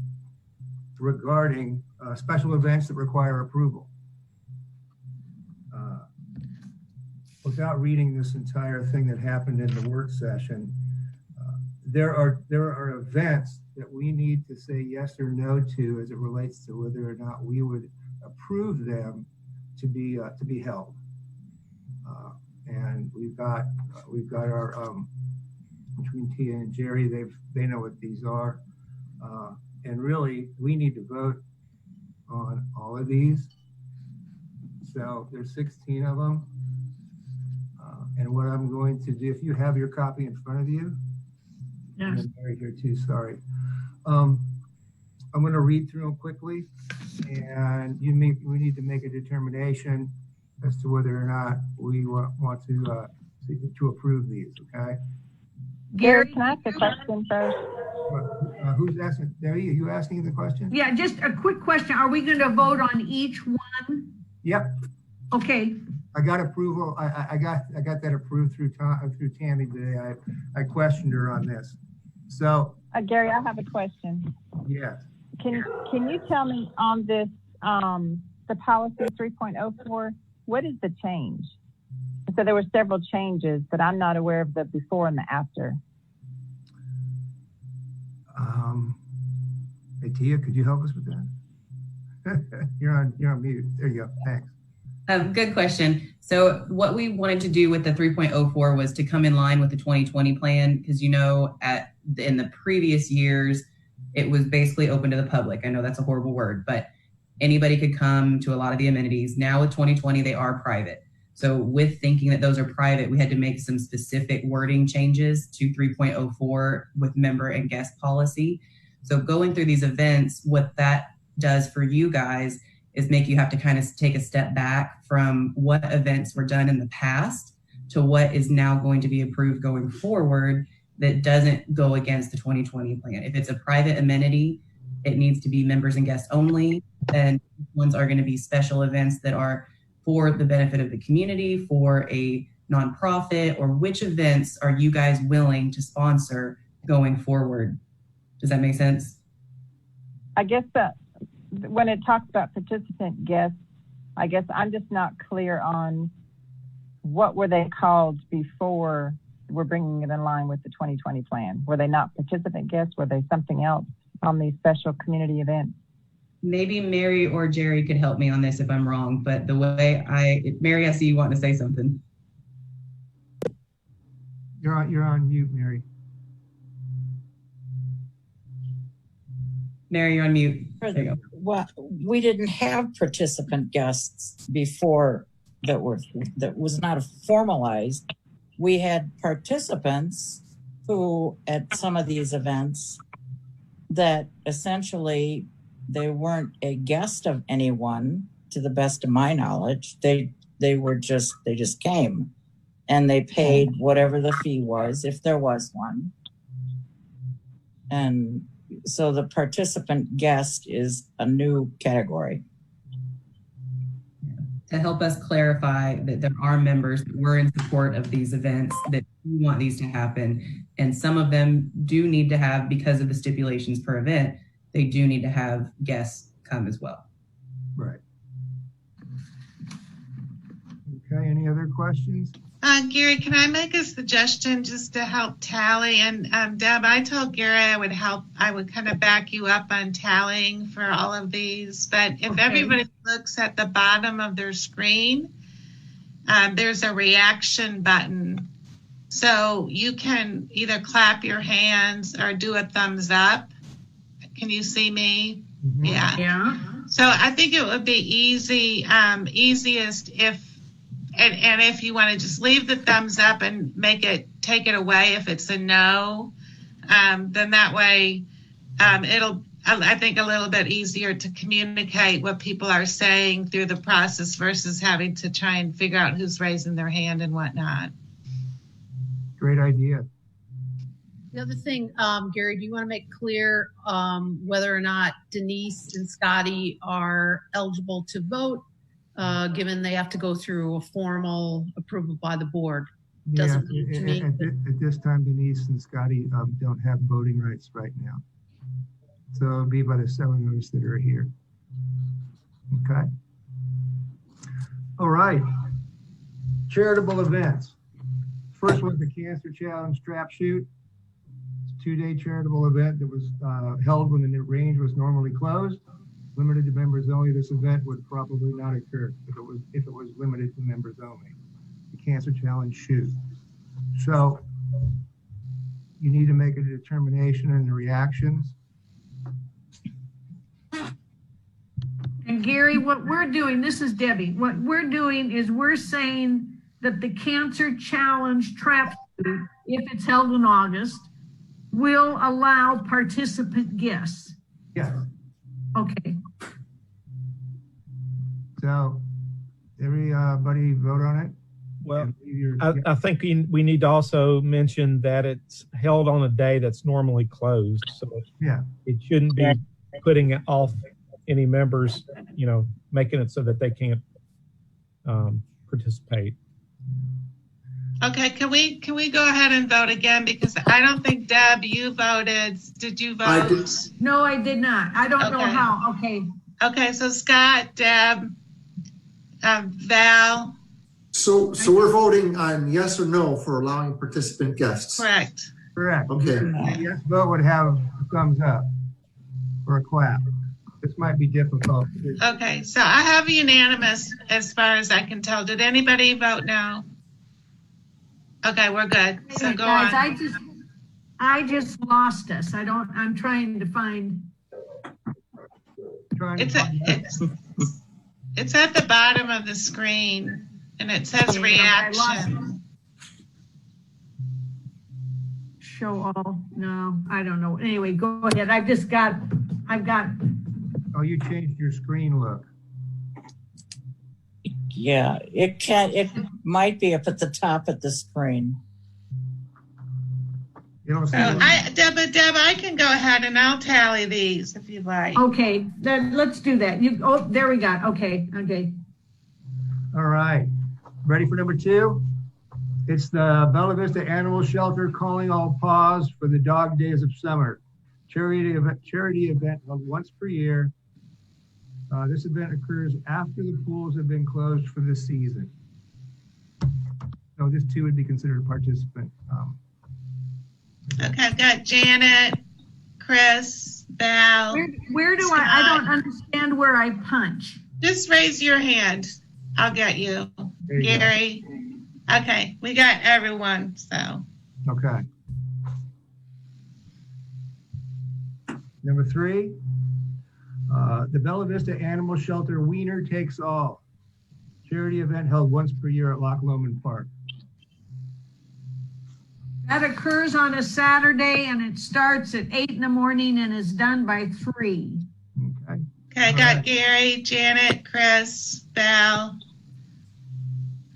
Speaker 1: regarding special events that require approval. Without reading this entire thing that happened in the work session, there are events that we need to say yes or no to as it relates to whether or not we would approve them to be held. And we've got our between Tia and Jerry, they know what these are, and really we need to vote on all of these. So there's 16 of them. And what I'm going to do, if you have your copy in front of you,
Speaker 3: Yes.
Speaker 1: and Mary here too, sorry. I'm going to read through them quickly, and we need to make a determination as to whether or not we want to approve these. Okay.
Speaker 5: Gary, can I ask a question first?
Speaker 1: Who's asking? Debbie, are you asking the question?
Speaker 3: Yeah, just a quick question. Are we going to vote on each one?
Speaker 1: Yep.
Speaker 3: Okay.
Speaker 1: I got approval. I got that approved through Tammy today. I questioned her on this. So
Speaker 5: Gary, I have a question.
Speaker 1: yes.
Speaker 5: Can you tell me on this the policy 3.04, what is the change? So there were several changes, but I'm not aware of the before and the after.
Speaker 1: Hey Tia, could you help us with that? You're on mute. There you go. Thanks.
Speaker 16: Good question. So what we wanted to do with the 3.04 was to come in line with the 2020 plan, because in the previous years, it was basically open to the public. I know that's a horrible word, but anybody could come to a lot of the amenities. Now with 2020, they are private. So with thinking that those are private, we had to make some specific wording changes to 3.04 with member and guest policy. So going through these events, what that does for you guys is make you have to kind of take a step back from what events were done in the past to what is now going to be approved going forward that doesn't go against the 2020 plan. If it's a private amenity, it needs to be members and guests only. And ones are going to be special events that are for the benefit of the community, for a nonprofit, or which events are you guys willing to sponsor going forward? Does that make sense?
Speaker 5: I guess that when it talks about participant guests, I guess I'm just not clear on what were they called before we're bringing it in line with the 2020 plan. Were they not participant guests? Were they something else on these special community events?
Speaker 16: Maybe Mary or Jerry could help me on this if I'm wrong, but the way Mary, I see you want to say something.
Speaker 1: You're on mute, Mary.
Speaker 16: Mary, you're on mute. There you go.
Speaker 8: Well, we didn't have participant guests before that was not formalized. We had participants who at some of these events that essentially they weren't a guest of anyone, to the best of my knowledge. They just came and they paid whatever the fee was, if there was one. And so the participant guest is a new category.
Speaker 16: to help us clarify that there are members that were in support of these events that do want these to happen. And some of them do need to have, because of the stipulations per event, they do need to have guests come as well.
Speaker 1: Right. Okay, any other questions?
Speaker 9: Gary, can I make a suggestion just to help tally? And Deb, I told Gary I would kind of back you up on tallying for all of these. But if everybody looks at the bottom of their screen, there's a reaction button. So you can either clap your hands or do a thumbs up. Can you see me? Mm-hmm. Yeah. So I think it would be easiest and if you want to just leave the thumbs up and take it away if it's a no, then that way it'll, I think, a little bit easier to communicate what people are saying through the process versus having to try and figure out who's raising their hand and whatnot.
Speaker 1: Great idea.
Speaker 10: The other thing, Gary, do you want to make clear whether or not Denise and Scotty are eligible to vote, given they have to go through a formal approval by the board? Doesn't mean to me.
Speaker 1: At this time, Denise and Scotty don't have voting rights right now. So it'll be by the 7 of us that are here. Okay. All right. Charitable events. First was the Cancer Challenge Trap Shoot. It's a 2-day charitable event that was held when the range was normally closed. Limited to members only. This event would probably not occur if it was limited to members only. The Cancer Challenge Shoot. So you need to make a determination in the reactions.
Speaker 3: And Gary, what we're doing, this is Debbie, what we're doing is we're saying that the Cancer Challenge Trap Shoot, if it's held in August, will allow participant guests.
Speaker 1: Yes.
Speaker 3: Okay.
Speaker 1: So everybody vote on it?
Speaker 11: Well, I think we need to also mention that it's held on a day that's normally closed. So
Speaker 1: yeah,
Speaker 11: it shouldn't be putting it off any members, making it so that they can't participate.
Speaker 9: Okay, can we go ahead and vote again? Because I don't think, Deb, you voted. Did you vote?
Speaker 3: I did. No, I did not. I don't know how. Okay.
Speaker 9: Okay, so Scott, Deb, Val.
Speaker 4: So we're voting on yes or no for allowing participant guests.
Speaker 9: Correct.
Speaker 1: Correct.
Speaker 4: Okay.
Speaker 1: A yes vote would have a thumbs up or a clap. This might be difficult.
Speaker 9: Okay, so I have unanimous as far as I can tell. Did anybody vote no? Okay, we're good. So go on.
Speaker 3: I just lost us. I'm trying to find.
Speaker 9: It's at the bottom of the screen and it says reaction.
Speaker 3: Show all. No, I don't know. Anyway, go ahead. I've got.
Speaker 1: Oh, you changed your screen look.
Speaker 8: Yeah, it might be up at the top of the screen.
Speaker 9: Deb, I can go ahead and I'll tally these if you'd like.
Speaker 3: Okay, then let's do that. There we go. Okay.
Speaker 1: All right. Ready for number 2? It's the Bella Vista Animal Shelter calling all paws for the Dog Days of Summer. Charity event held once per year. This event occurs after the pools have been closed for this season. So this too would be considered a participant.
Speaker 9: Okay, I've got Janet, Chris, Val.
Speaker 3: Where do I don't understand where I punch.
Speaker 9: Just raise your hand. I'll get you. Gary. Go. Okay, we got everyone, so.
Speaker 1: Okay. Number 3, the Bella Vista Animal Shelter Wiener Takes All. Charity event held once per year at Loch Lomond Park.
Speaker 3: That occurs on a Saturday and it starts at 8 in the morning and is done by 3.
Speaker 1: Okay.
Speaker 9: Okay, I got Gary, Janet, Chris, Val.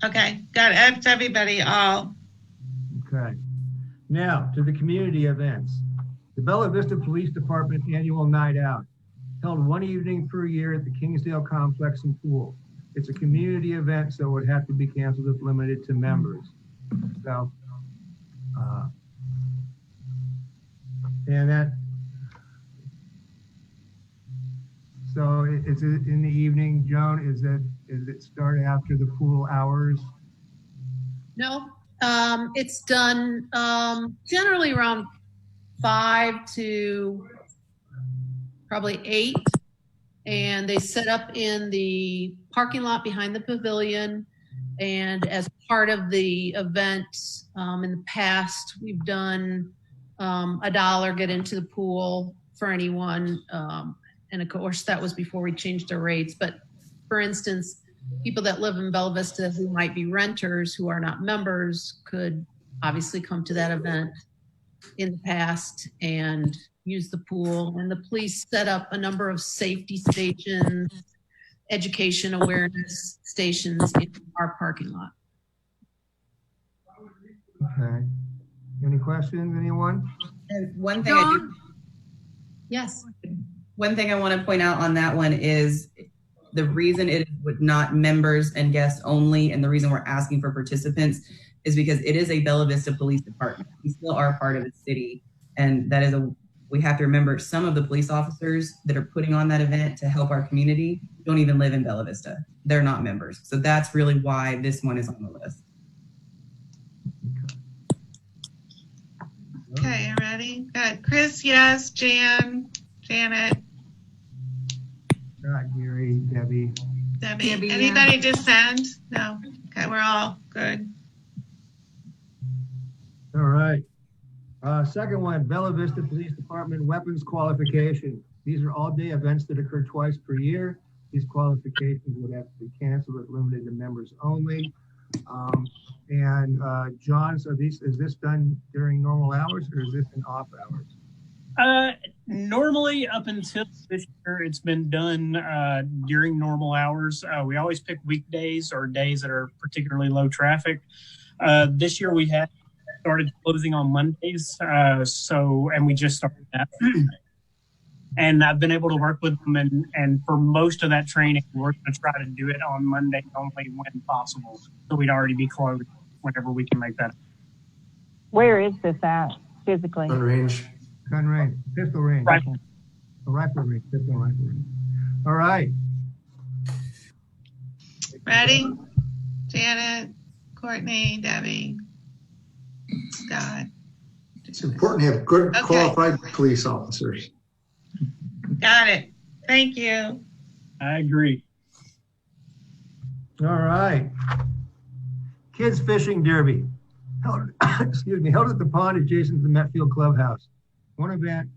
Speaker 9: Okay, got everybody all.
Speaker 1: Okay. Now to the community events. The Bella Vista Police Department Annual Night Out, held one evening per year at the Kingsdale Complex and Pool. it's a community event, so it would have to be canceled if limited to members. So, and that, so it's in the evening. Joan, is it start after the pool hours?
Speaker 10: No, it's done generally around 5 to probably 8. And they set up in the parking lot behind the pavilion. And as part of the event, in the past, we've done $1 get into the pool for anyone. And of course, that was before we changed our rates. But for instance, people that live in Bella Vista who might be renters who are not members could obviously come to that event in the past and use the pool. And the police set up a number of safety stations, education awareness stations in our parking lot.
Speaker 1: Okay. Any questions, anyone?
Speaker 16: And one thing
Speaker 10: Yes.
Speaker 16: One thing I want to point out on that one is the reason it is with not members and guests only, and the reason we're asking for participants is because it is a Bella Vista Police Department. We still are part of the city, and that is we have to remember some of the police officers that are putting on that event to help our community don't even live in Bella Vista. They're not members. So that's really why this one is on the list.
Speaker 9: Okay, you ready? Good. Chris, yes. Janet.
Speaker 1: Scott, Gary, Debbie.
Speaker 9: Debbie. Anybody dissent? No. Okay, we're all good.
Speaker 1: All right. Second one, Bella Vista Police Department weapons qualification. These are all-day events that occur twice per year. These qualifications would have to be canceled if limited to members only. John, so is this done during normal hours or is this in off hours?
Speaker 13: Normally, up until this year, it's been done during normal hours. We always pick weekdays or days that are particularly low traffic. This year, we had started closing on Mondays, and we just started that. And I've been able to work with them, and for most of that training, we're going to try to do it on Monday only when possible. So we'd already be closed whenever we can make that.
Speaker 5: Where is this at physically?
Speaker 4: Gun range.
Speaker 1: Gun range, pistol range.
Speaker 13: Rifle.
Speaker 1: Rifle range, pistol rifle range. All right.
Speaker 9: Ready? Janet, Courtney, Debbie, Scott.
Speaker 4: It's important to have good qualified police officers.
Speaker 9: Got it. Thank you.
Speaker 13: I agree.
Speaker 1: All right. Kids Fishing Derby. Held at the pond adjacent to the Metfield Clubhouse. One event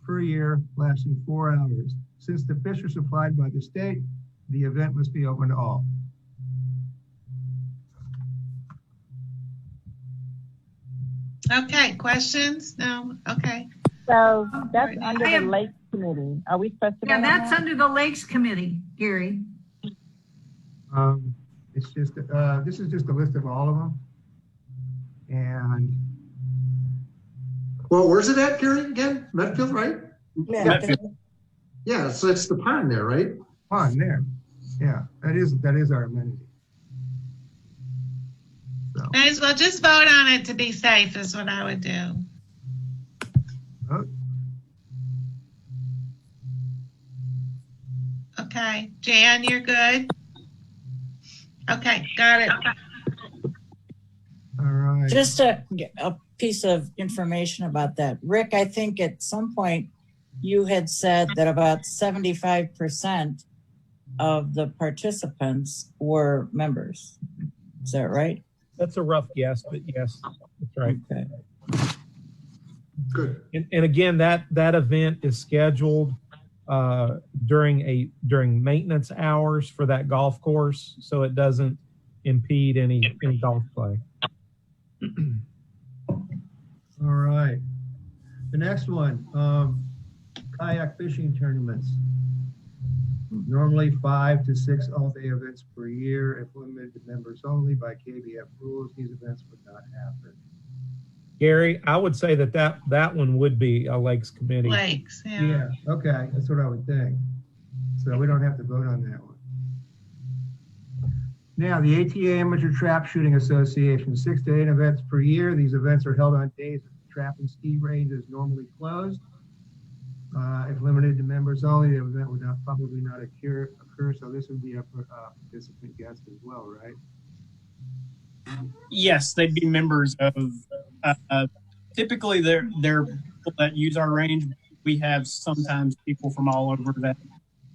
Speaker 1: per year lasting 4 hours. Since the fish are supplied by the state, the event must be open to all.
Speaker 9: Okay, questions? No? Okay.
Speaker 5: So that's under the Lakes Committee. Are we supposed to?
Speaker 3: Yeah, that's under the Lakes Committee, Gary.
Speaker 1: It's just, this is just a list of all of them. And
Speaker 4: well, where's it at, Gary, again? Metfield, right?
Speaker 10: Metfield.
Speaker 4: Yeah, so it's the pond there, right?
Speaker 1: Pond there. Yeah, that is our amenity. So.
Speaker 9: Might as well just vote on it to be safe is what I would do.
Speaker 1: Oh.
Speaker 9: Okay, Jan, you're good? Okay, got it.
Speaker 1: All right.
Speaker 8: Just a piece of information about that. Rick, I think at some point you had said that about 75% of the participants were members. Is that right?
Speaker 11: That's a rough guess, but yes, that's right.
Speaker 8: Okay.
Speaker 4: Good.
Speaker 11: And again, that event is scheduled during maintenance hours for that golf course, so it doesn't impede any golf play.
Speaker 1: All right. The next one, kayak fishing tournaments. Normally 5 to 6 all-day events per year. If limited to members only by KBF rules, these events would not happen.
Speaker 11: Gary, I would say that one would be a Lakes Committee.
Speaker 9: Lakes, yeah.
Speaker 1: Yeah, okay, that's what I would think. So we don't have to vote on that one. Now, the ATA Amateur Trap Shooting Association, 6 to 8 events per year. These events are held on days that the trap and ski range is normally closed. If limited to members only, the event would probably not occur, so this would be a participant guest as well, right?
Speaker 13: Yes, they'd be members of, typically they're people that use our range. We have sometimes people from all over that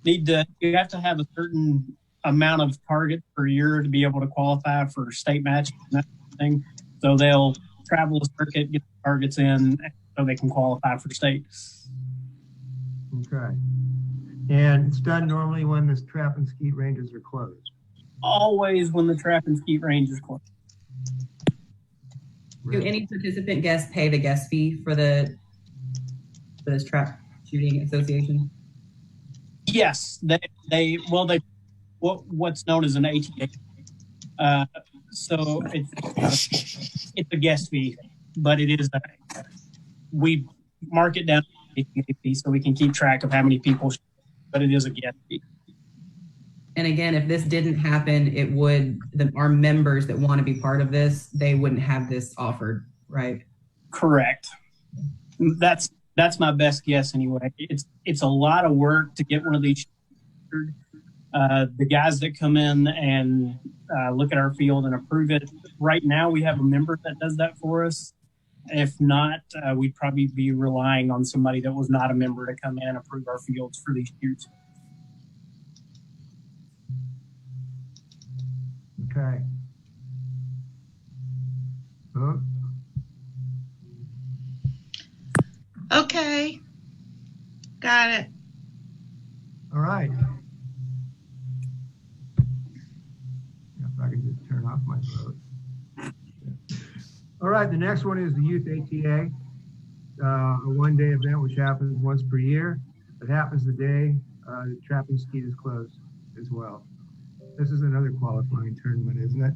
Speaker 13: you have to have a certain amount of targets per year to be able to qualify for state matches and that sort of thing. So they'll travel the circuit, get the targets in so they can qualify for state.
Speaker 1: Okay. And it's done normally when the trap and skeet ranges are closed?
Speaker 13: Always when the trap and skeet range is closed.
Speaker 16: Do any participant guests pay the guest fee for this trap shooting association?
Speaker 13: Yes, what's known as an ATA. So it's a guest fee, but it is we mark it down to ATA fee so we can keep track of how many people shoot, but it is a guest fee.
Speaker 16: And again, if this didn't happen, it would our members that want to be part of this, they wouldn't have this offered, right?
Speaker 13: Correct. That's my best guess anyway. It's a lot of work to get one of these. The guys that come in and look at our field and approve it. Right now, we have a member that does that for us. If not, we'd probably be relying on somebody that was not a member to come in and approve our fields for these shoots.
Speaker 1: Okay. Vote.
Speaker 9: Okay. Got it.
Speaker 1: All right. If I can just turn off my vote. All right, the next one is the Youth ATA, a one-day event which happens once per year. It happens the day the trap and skeet is closed as well. This is another qualifying tournament, isn't it?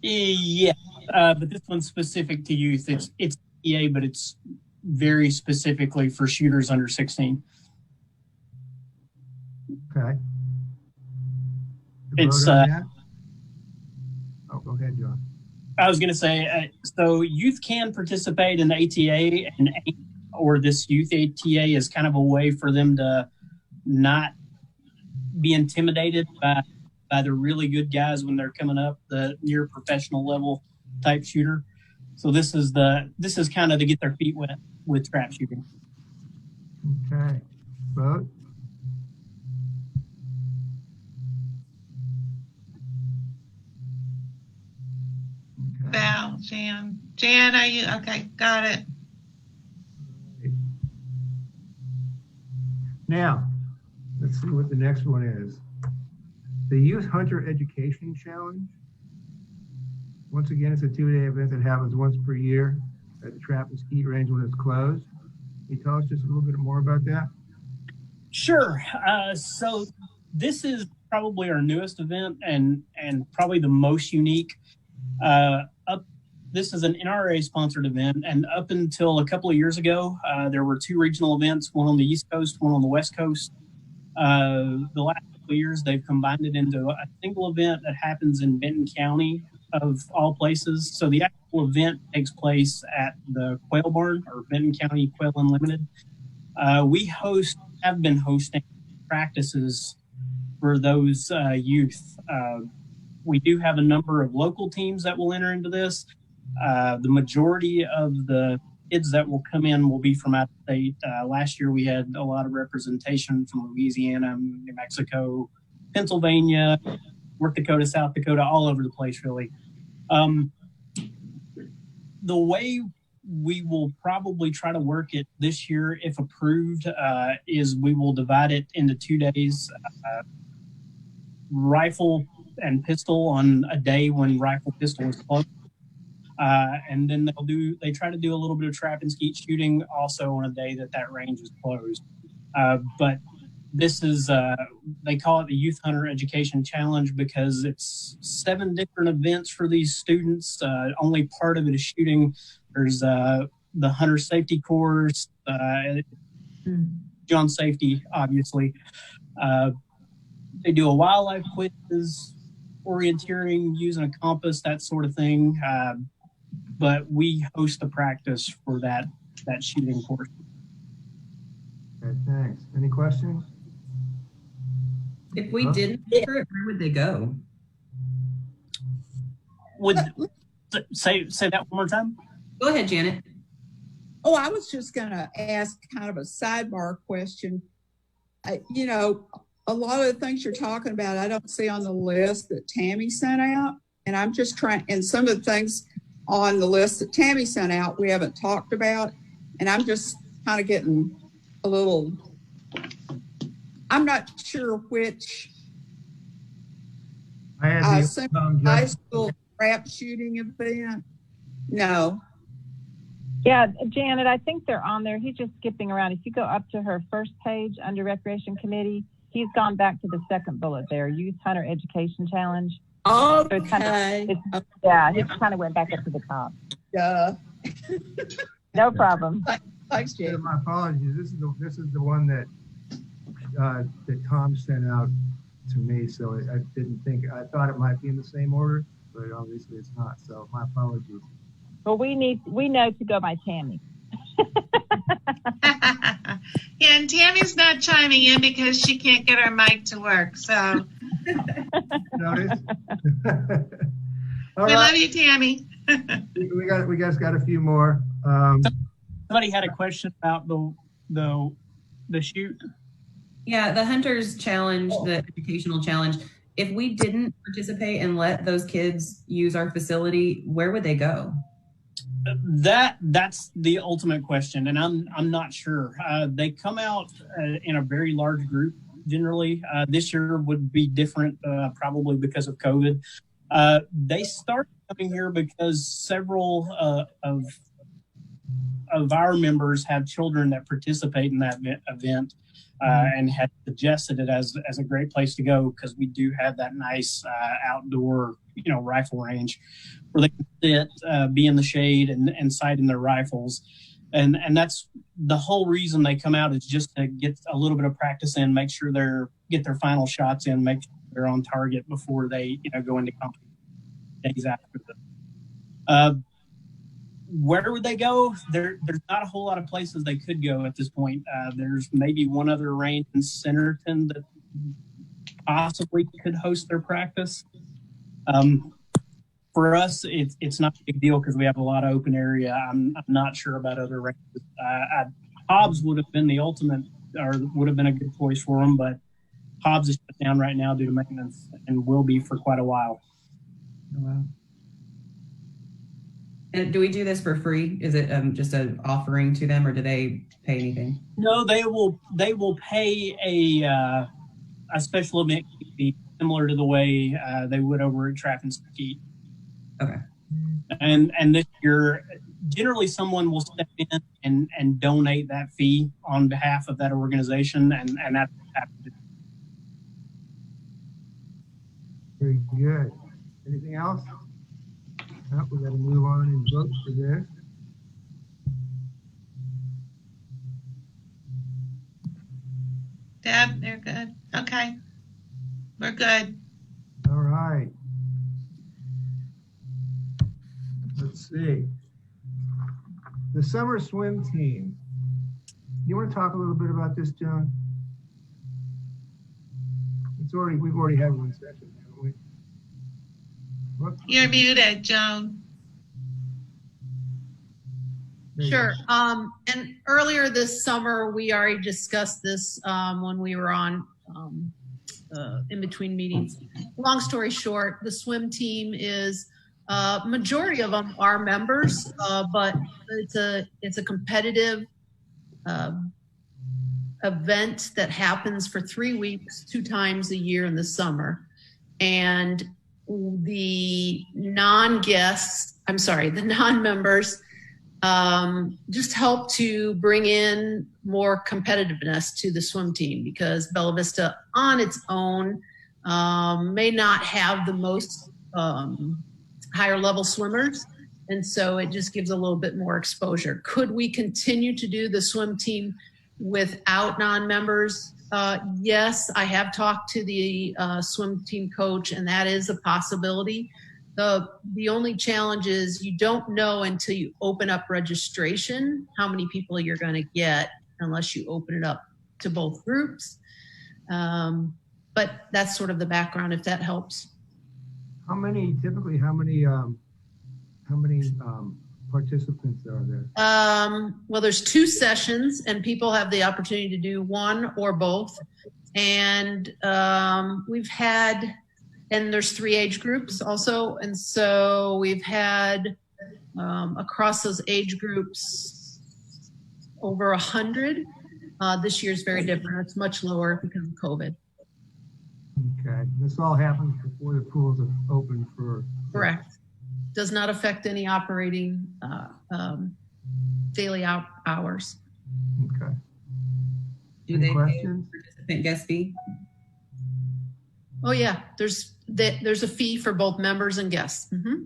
Speaker 13: Yeah, but this one's specific to youth. It's EA, but it's very specifically for shooters under 16.
Speaker 1: Okay.
Speaker 13: It's
Speaker 1: oh, go ahead, John.
Speaker 13: I was going to say, so youth can participate in the ATA, or this youth ATA is kind of a way for them to not be intimidated by the really good guys when they're coming up, the near professional level type shooter. So this is kind of to get their feet wet with trap shooting.
Speaker 1: Okay. Vote.
Speaker 9: Val, Jan. Jan, are you okay? Got it.
Speaker 1: Now, let's see what the next one is. The Youth Hunter Education Challenge. Once again, it's a 2-day event that happens once per year at the trap and skeet range when it's closed. Can you tell us just a little bit more about that?
Speaker 13: Sure. So this is probably our newest event and probably the most unique. This is an NRA sponsored event, and up until a couple of years ago, there were 2 regional events, one on the East Coast, one on the West Coast. The last couple of years, they've combined it into a single event that happens in Benton County, of all places. So the actual event takes place at the Quail Barn, or Benton County Quail Unlimited. We have been hosting practices for those youth. We do have a number of local teams that will enter into this. The majority of the kids that will come in will be from out of state. Last year we had a lot of representation from Louisiana, New Mexico, Pennsylvania, North Dakota, South Dakota, all over the place, really. The way we will probably try to work it this year, if approved, is we will divide it into 2 days. Rifle and pistol on a day when rifle pistol is closed. And then they try to do a little bit of trap and skeet shooting also on a day that range is closed. But this is, they call it the Youth Hunter Education Challenge because it's 7 different events for these students. Only part of it is shooting. There's the hunter safety course, John safety, obviously. They do a wildlife quiz, orienteering, using a compass, that sort of thing. But we host the practice for that shooting course.
Speaker 1: Okay, thanks. Any questions?
Speaker 16: If we didn't offer it, where would they go?
Speaker 13: Say that one more time.
Speaker 16: Go ahead, Janet.
Speaker 6: Oh, I was just going to ask kind of a sidebar question. You know, a lot of the things you're talking about, I don't see on the list that Tammy sent out. And I'm just trying, and some of the things on the list that Tammy sent out, we haven't talked about. And I'm just kind of getting a little, I'm not sure which high school trap shooting event. No.
Speaker 5: Yeah, Janet, I think they're on there. He's just skipping around. If you go up to her first page under Recreation Committee, he's gone back to the second bullet there, Youth Hunter Education Challenge.
Speaker 6: Okay.
Speaker 5: So it's he kind of went back up to the top.
Speaker 6: Duh.
Speaker 5: No problem.
Speaker 6: Thanks, Janet.
Speaker 1: My apologies. This is the one that Tom sent out to me, so I didn't think, I thought it might be in the same order, but obviously it's not. So my apologies.
Speaker 5: Well, we know to go by Tammy.
Speaker 9: Yeah, and Tammy's not chiming in because she can't get her mic to work. So
Speaker 1: notice.
Speaker 9: We love you, Tammy.
Speaker 1: we guys got a few more.
Speaker 13: Somebody had a question about the shoot.
Speaker 16: Yeah, the Hunters Challenge, the educational challenge. If we didn't participate and let those kids use our facility, where would they go?
Speaker 13: That's the ultimate question, and I'm not sure. They come out in a very large group generally. This year would be different, probably because of COVID. They started coming here because several of our members have children that participate in that event, and had suggested it as a great place to go because we do have that nice outdoor, rifle range where they can sit, be in the shade and sight in their rifles. And that's the whole reason they come out, is just to get a little bit of practice in, make sure get their final shots in, make sure they're on target before they, go into competition days after them. Where would they go? There's not a whole lot of places they could go at this point. There's maybe one other range in Centerton that possibly could host their practice. For us, it's not a big deal because we have a lot of open area. I'm not sure about other ranges. Hobbs would have been the ultimate, or would have been a good choice for them, but Hobbs is shut down right now due to maintenance and will be for quite a while.
Speaker 16: Oh, wow. And do we do this for free? Is it just an offering to them, or do they pay anything?
Speaker 13: No, they will pay a special event fee similar to the way they would over at Trap and Skeet.
Speaker 16: Okay.
Speaker 13: And this year, generally someone will step in and donate that fee on behalf of that organization, and that's what happened.
Speaker 1: Very good. Anything else? No, we got to move on and vote for this.
Speaker 9: Deb, they're good. Okay. We're good.
Speaker 1: All right. Let's see. The summer swim team. You want to talk a little bit about this, John? We've already had one session, haven't we? Whoops.
Speaker 9: You're muted, Joan.
Speaker 10: Sure. And earlier this summer, we already discussed this when we were on in between meetings. Long story short, the swim team is majority of them are members, but it's a competitive event that happens for 3 weeks, 2 times a year in the summer, and the non-members just help to bring in more competitiveness to the swim team, because Bella Vista on its own may not have the most higher level swimmers. And so it just gives a little bit more exposure. Could we continue to do the swim team without non-members. Yes, I have talked to the swim team coach, and that is a possibility. The only challenge is you don't know until you open up registration how many people you're going to get unless you open it up to both groups. But that's sort of the background, if that helps.
Speaker 1: How many participants are there?
Speaker 10: Well, there's 2 sessions, and people have the opportunity to do one or both. And and there's 3 age groups also. And so we've had across those age groups over 100. This year's very different. It's much lower because of COVID.
Speaker 1: Okay. This all happens before the pools are open for.
Speaker 10: Correct. Does not affect any operating daily hours.
Speaker 1: Okay.
Speaker 16: Do
Speaker 1: Any
Speaker 16: they
Speaker 1: questions?
Speaker 16: pay participant guest fee?
Speaker 10: Oh yeah, there's a fee for both members and guests. Mm-hmm.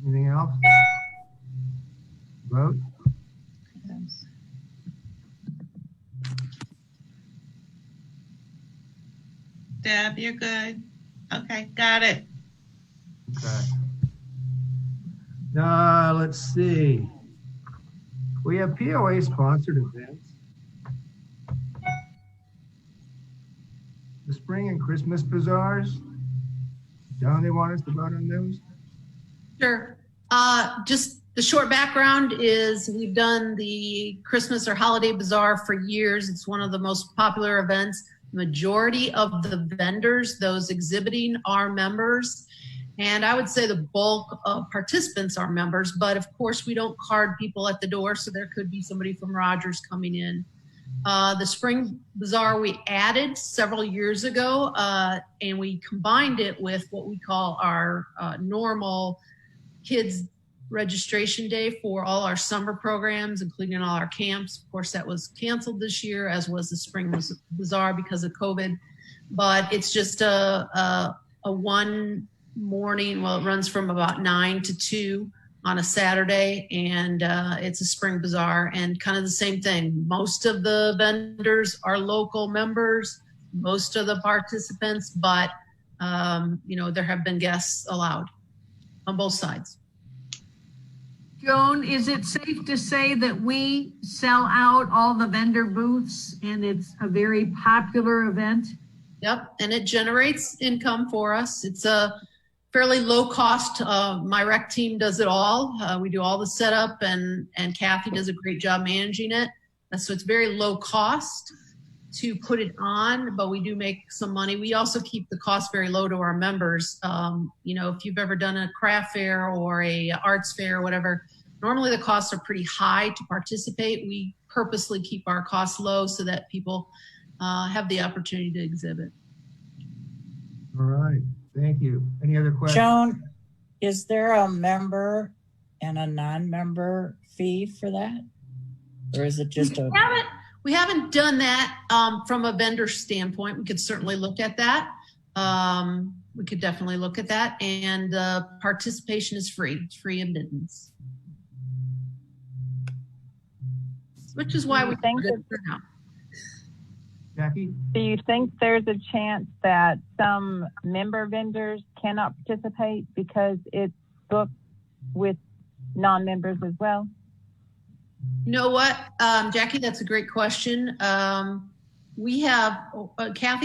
Speaker 1: Anything else? Vote.
Speaker 9: Deb, you're good. Okay, got it.
Speaker 1: Okay. Let's see. We have POA sponsored events. The spring and Christmas bazaars. Don't they want us to vote on those?
Speaker 10: Sure. Just the short background is we've done the Christmas or holiday bazaar for years. It's one of the most popular events. Majority of the vendors, those exhibiting, are members. And I would say the bulk of participants are members, but of course we don't card people at the door, so there could be somebody from Rogers coming in. The spring bazaar we added several years ago, and we combined it with what we call our normal kids registration day for all our summer programs, including all our camps. Of course, that was canceled this year, as was the spring bazaar because of COVID. But it's just a one morning. Well, it runs from about 9 to 2 on a Saturday, and it's a spring bazaar, and kind of the same thing. Most of the vendors are local members, most of the participants, but there have been guests allowed on both sides.
Speaker 3: Joan, is it safe to say that we sell out all the vendor booths and it's a very popular event?
Speaker 10: Yep, and it generates income for us. It's a fairly low cost. My rec team does it all. We do all the setup, and Kathy does a great job managing it. So it's very low cost to put it on, but we do make some money. We also keep the cost very low to our members. If you've ever done a craft fair or a arts fair or whatever, normally the costs are pretty high to participate. We purposely keep our costs low so that people have the opportunity to exhibit.
Speaker 1: All right, thank you. Any other questions?
Speaker 8: Joan, is there a member and a non-member fee for that? Or is it just
Speaker 10: We haven't done that from a vendor standpoint. We could certainly look at that. We could definitely look at that. And participation is free. It's free admittance. Which is why we think it for now.
Speaker 1: Jackie?
Speaker 5: Do you think there's a chance that some member vendors cannot participate because it's booked with non-members as well?
Speaker 10: You know what, Jackie, that's a great question. Kathy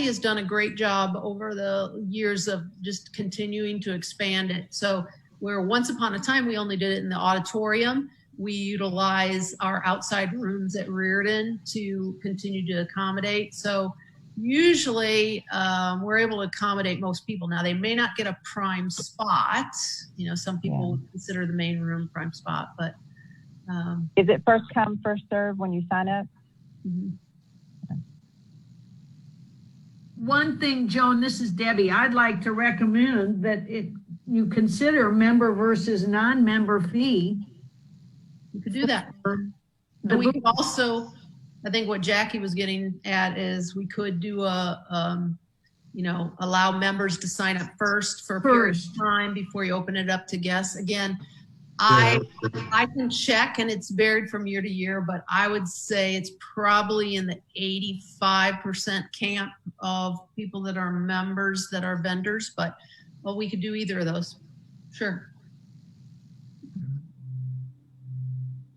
Speaker 10: has done a great job over the years of just continuing to expand it. So where once upon a time, we only did it in the auditorium. We utilize our outside rooms at Reardon to continue to accommodate. So usually we're able to accommodate most people. Now they may not get a prime spot. Some people would consider the main room prime spot, but
Speaker 5: is it first come, first serve when you sign up?
Speaker 10: Mm-hmm.
Speaker 3: One thing, Joan, this is Debbie. I'd like to recommend that you consider member versus non-member fee.
Speaker 10: You could do that. And we could also, I think what Jackie was getting at is we could do allow members to sign up first for a period of time before you open it up to guests. Again, I can check, and it's varied from year to year, but I would say it's probably in the 85% camp of people that are members that are vendors, but well, we could do either of those. Sure.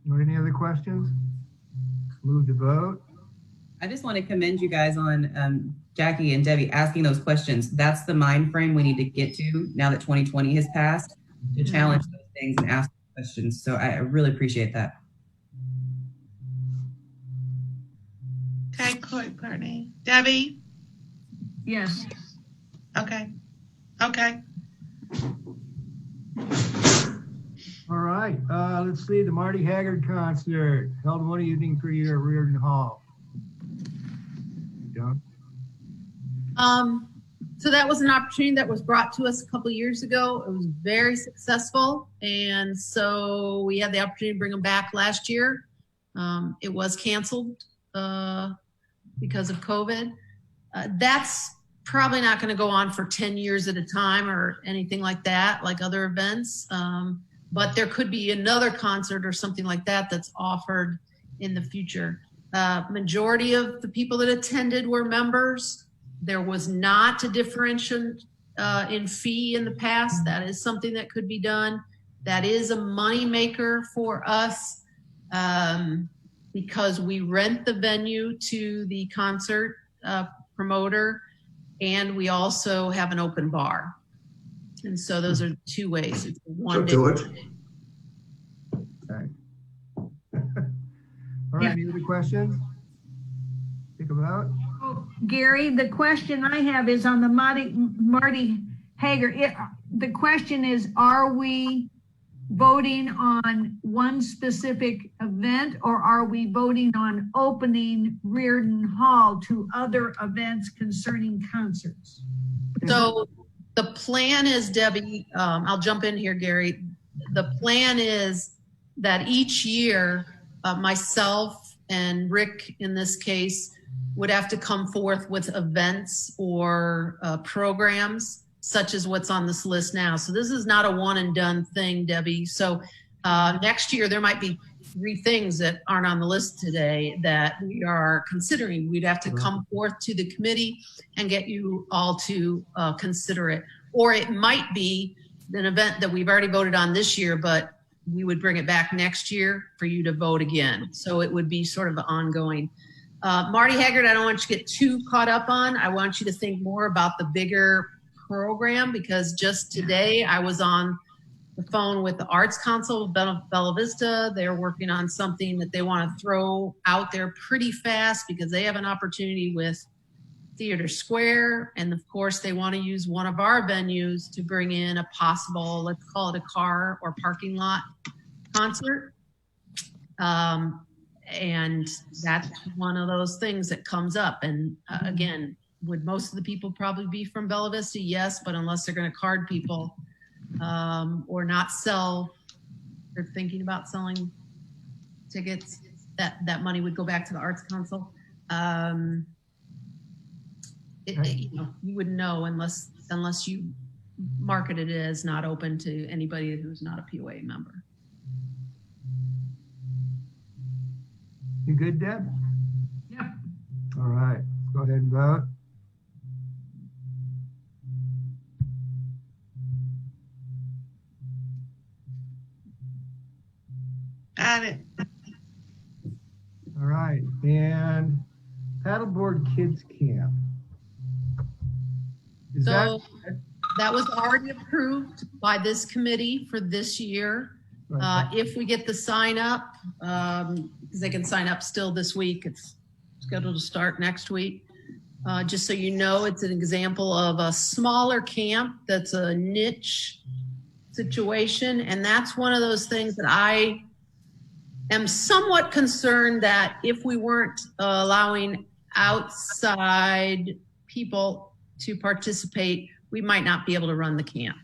Speaker 1: Any other questions? Move to vote.
Speaker 16: I just want to commend you guys on Jackie and Debbie asking those questions. That's the mind frame we need to get to now that 2020 has passed, to challenge those things and ask questions. So I really appreciate that.
Speaker 9: Okay, Courtney. Debbie?
Speaker 3: Yes.
Speaker 9: Okay. Okay.
Speaker 1: All right. Let's see the Marty Haggard concert held one evening per year at Reardon Hall. John?
Speaker 10: So that was an opportunity that was brought to us a couple of years ago. It was very successful. And so we had the opportunity to bring them back last year. It was canceled because of COVID. That's probably not going to go on for 10 years at a time or anything like that, like other events. But there could be another concert or something like that that's offered in the future. Majority of the people that attended were members. There was not a differential in fee in the past. That is something that could be done. That is a money maker for us because we rent the venue to the concert promoter, and we also have an open bar. And so those are two ways. It's one day.
Speaker 4: Do it.
Speaker 1: Okay. All right, any other questions? Think about.
Speaker 3: Oh, Gary, the question I have is on the Marty Hager. The question is, are we voting on one specific event, or are we voting on opening Reardon Hall to other events concerning concerts?
Speaker 10: So the plan is, Debbie, I'll jump in here, Gary. The plan is that each year, myself and Rick, in this case, would have to come forth with events or programs such as what's on this list now. So this is not a one and done thing, Debbie. So next year, there might be 3 things that aren't on the list today that we are considering. We'd have to come forth to the committee and get you all to consider it. Or it might be an event that we've already voted on this year, but we would bring it back next year for you to vote again. So it would be sort of ongoing. Marty Haggard, I don't want you to get too caught up on. I want you to think more about the bigger program, because just today I was on the phone with the Arts Council of Bella Vista. They're working on something that they want to throw out there pretty fast because they have an opportunity with Theater Square. And of course, they want to use one of our venues to bring in a possible, let's call it a car or parking lot concert. And that's one of those things that comes up. And again, would most of the people probably be from Bella Vista? Yes, but unless they're going to card people or not sell, they're thinking about selling tickets, that money would go back to the Arts Council. You wouldn't know unless you market it as not open to anybody who's not a POA member.
Speaker 1: You good, Deb?
Speaker 3: Yep.
Speaker 1: All right, let's go ahead and vote.
Speaker 9: Got it.
Speaker 1: All right, and paddleboard kids camp. Is
Speaker 10: So that was already approved by this committee for this year. If we get the sign up, because they can sign up still this week, it's scheduled to start next week. Just so you know, it's an example of a smaller camp that's a niche situation. And that's one of those things that I am somewhat concerned that if we weren't allowing outside people to participate, we might not be able to run the camp.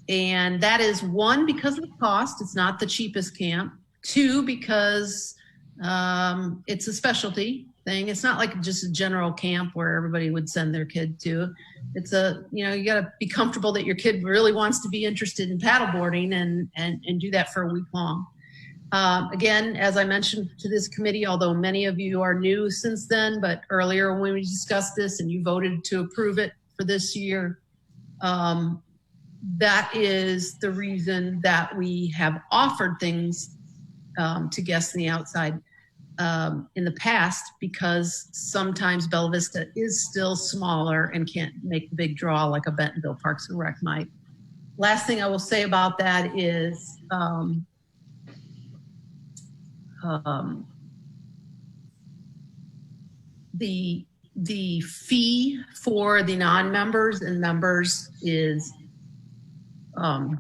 Speaker 10: And that is 1, because of the cost. It's not the cheapest camp. 2, because It's a specialty thing. It's not like just a general camp where everybody would send their kid to. It's you got to be comfortable that your kid really wants to be interested in paddleboarding and do that for a week long. Again, as I mentioned to this committee, although many of you are new since then, but earlier when we discussed this and you voted to approve it for this year, that is the reason that we have offered things to guests in the outside in the past, because sometimes Bella Vista is still smaller and can't make the big draw like a Bentonville Parks and Rec might. Last thing I will say about that is the fee for the non-members and members is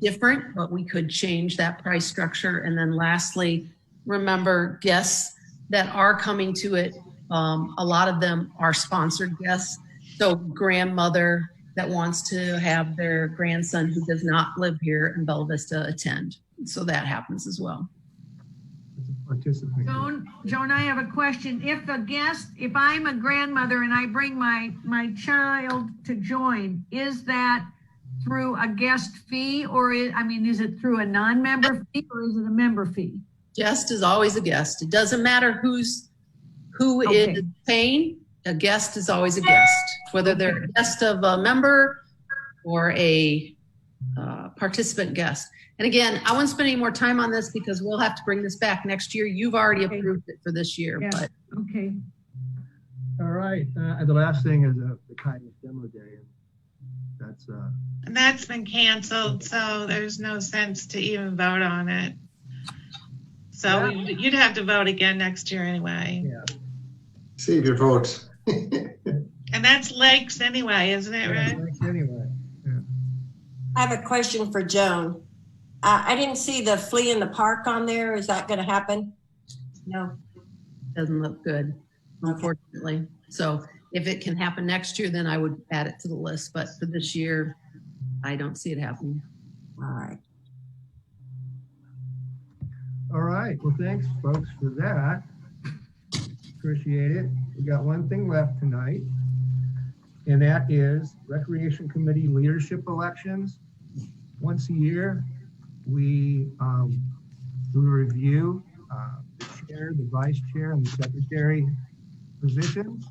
Speaker 10: different, but we could change that price structure. And then lastly, remember, guests that are coming to it, a lot of them are sponsored guests. So grandmother that wants to have their grandson who does not live here in Bella Vista attend. So that happens as well.
Speaker 3: Joan, I have a question. If I'm a grandmother and I bring my child to join, is that through a guest fee, or is it through a non-member fee, or is it a member fee?
Speaker 10: Guest is always a guest. It doesn't matter who is paying. A guest is always a guest, whether they're a guest of a member or a participant guest. And again, I won't spend any more time on this because we'll have to bring this back next year. You've already approved it for this year.
Speaker 3: Yeah.
Speaker 10: But
Speaker 3: okay.
Speaker 1: All right. The last thing is the kindness demo day.
Speaker 9: And that's been canceled, so there's no sense to even vote on it. So you'd have to vote again next year anyway.
Speaker 1: Yeah.
Speaker 4: Save your votes.
Speaker 9: And that's lakes anyway, isn't it, right?
Speaker 1: Lakes anyway. Yeah.
Speaker 2: I have a question for Joan. I didn't see the flea in the park on there. Is that going to happen?
Speaker 10: no, doesn't look good, unfortunately. So if it can happen next year, then I would add it to the list. But for this year, I don't see it happening.
Speaker 2: All right.
Speaker 1: All right. Well, thanks, folks, for that. Appreciate it. We got one thing left tonight, and that is Recreation Committee leadership elections. Once a year, we review the chair, the vice chair, and the secretary positions.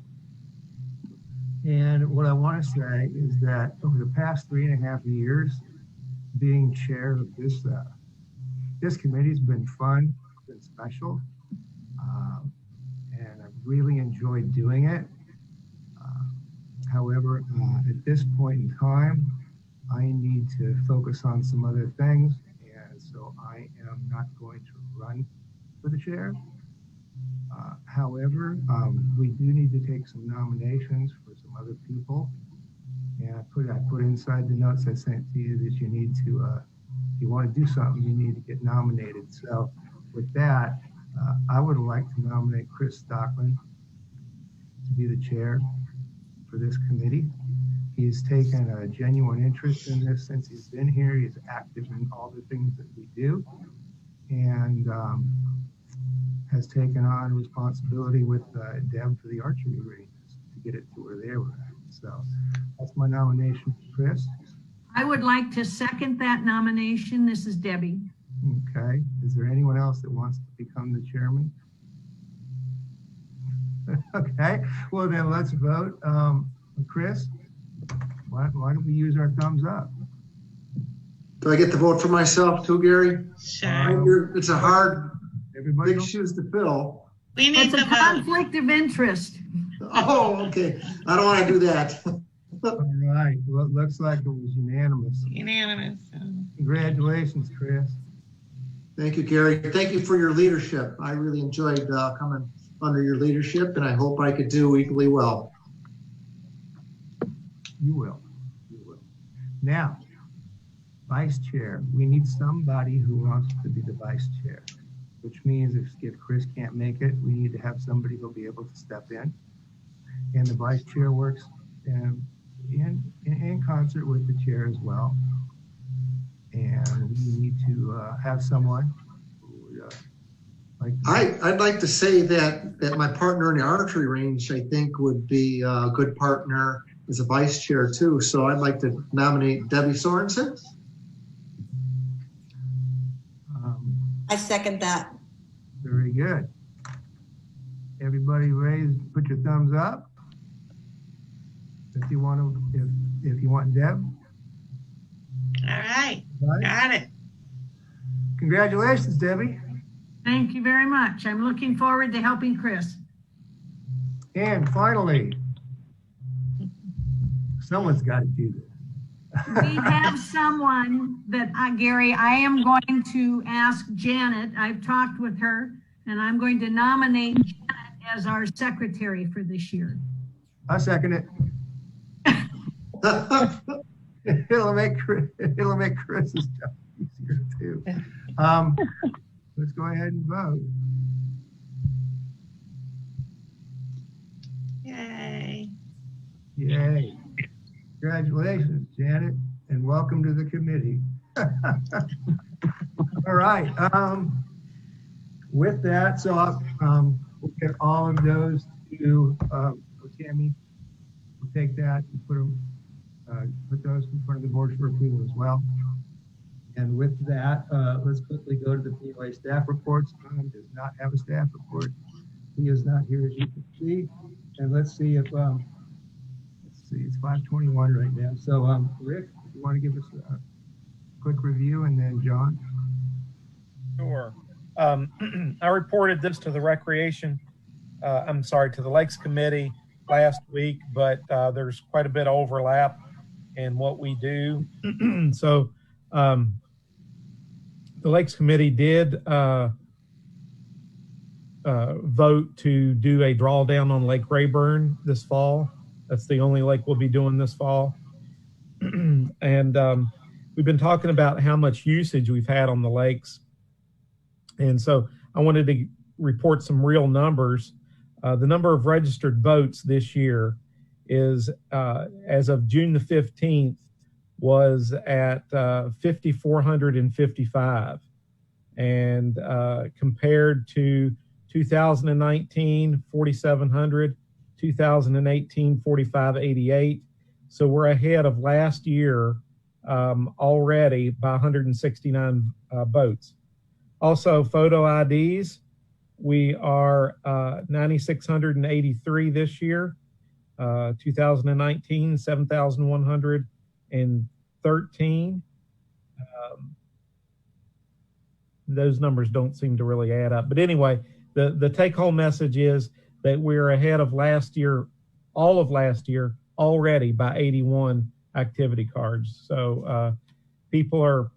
Speaker 1: And what I want to say is that over the past 3.5 years, being chair of this committee's been fun, it's been special, and I've really enjoyed doing it. However, at this point in time, I need to focus on some other things, and so I am not going to run for the chair. However, we do need to take some nominations for some other people, and I put inside the notes I sent to you that you need to, if you want to do something, you need to get nominated. So with that, I would like to nominate Chris Stockland to be the chair for this committee. He's taken a genuine interest in this since he's been here. He's active in all the things that we do, and has taken on responsibility with Deb for the archery ranges to get it to where they were at. So that's my nomination for Chris.
Speaker 3: I would like to second that nomination. This is Debbie.
Speaker 1: Okay. Is there anyone else that wants to become the chairman? Okay. Well, then let's vote. Chris, why don't we use our thumbs up?
Speaker 4: Do I get to vote for myself too, Gary?
Speaker 9: Sure.
Speaker 4: It's a hard,
Speaker 1: Everybody
Speaker 4: big shoes to fill.
Speaker 9: We need
Speaker 3: It's a
Speaker 9: to vote.
Speaker 3: conflict of interest.
Speaker 4: Oh, okay. I don't want to do that.
Speaker 1: All right. Well, it looks like it was unanimous.
Speaker 9: Unanimous.
Speaker 1: Congratulations, Chris.
Speaker 4: Thank you, Gary. Thank you for your leadership. I really enjoyed coming under your leadership, and I hope I could do equally well.
Speaker 1: You will. You will. Now, vice chair. We need somebody who wants to be the vice chair, which means if Chris can't make it, we need to have somebody who'll be able to step in. And the vice chair works in concert with the chair as well. And we need to have someone who
Speaker 4: I'd like to say that my partner in the archery range, I think, would be a good partner as a vice chair too. So I'd like to nominate Debbie Sorensen.
Speaker 2: I second that.
Speaker 1: Very good. Everybody put your thumbs up. If you want to, if you want Deb.
Speaker 9: All right. Got it.
Speaker 1: Congratulations, Debbie.
Speaker 3: Thank you very much. I'm looking forward to helping Chris.
Speaker 1: And finally, someone's got to do this.
Speaker 3: We have someone that, Gary, I am going to ask Janet. I've talked with her, and I'm going to nominate Janet as our secretary for this year.
Speaker 1: I second it. It'll make Chris's job easier too. Let's go ahead and vote.
Speaker 9: Yay.
Speaker 1: Yay. Congratulations, Janet, and welcome to the committee. All right. With that, so we'll get all of those to Tammy. We'll take that and put those in front of the board for approval as well. And with that, let's quickly go to the POA staff reports. Tom does not have a staff report. He is not here, as you can see. And let's see if, let's see, it's 5:21 right now. So Rick, you want to give us a quick review, and then John?
Speaker 11: Sure. I reported this to the recreation, to the Lakes Committee last week, but there's quite a bit of overlap in what we do. So the Lakes Committee did vote to do a drawdown on Lake Rayburn this fall. That's the only lake we'll be doing this fall. And we've been talking about how much usage we've had on the lakes. And so I wanted to report some real numbers. The number of registered boats this year is, as of June the 15th, was at 5,455. And compared to 2019, 4,700, 2018, 4,588. So we're ahead of last year already by 169 boats. Also, photo IDs, we are 9,683 this year. 2019, 7,113. Those numbers don't seem to really add up. But anyway, the take-home message is that we're ahead of last year, all of last year, already by 81 activity cards. So people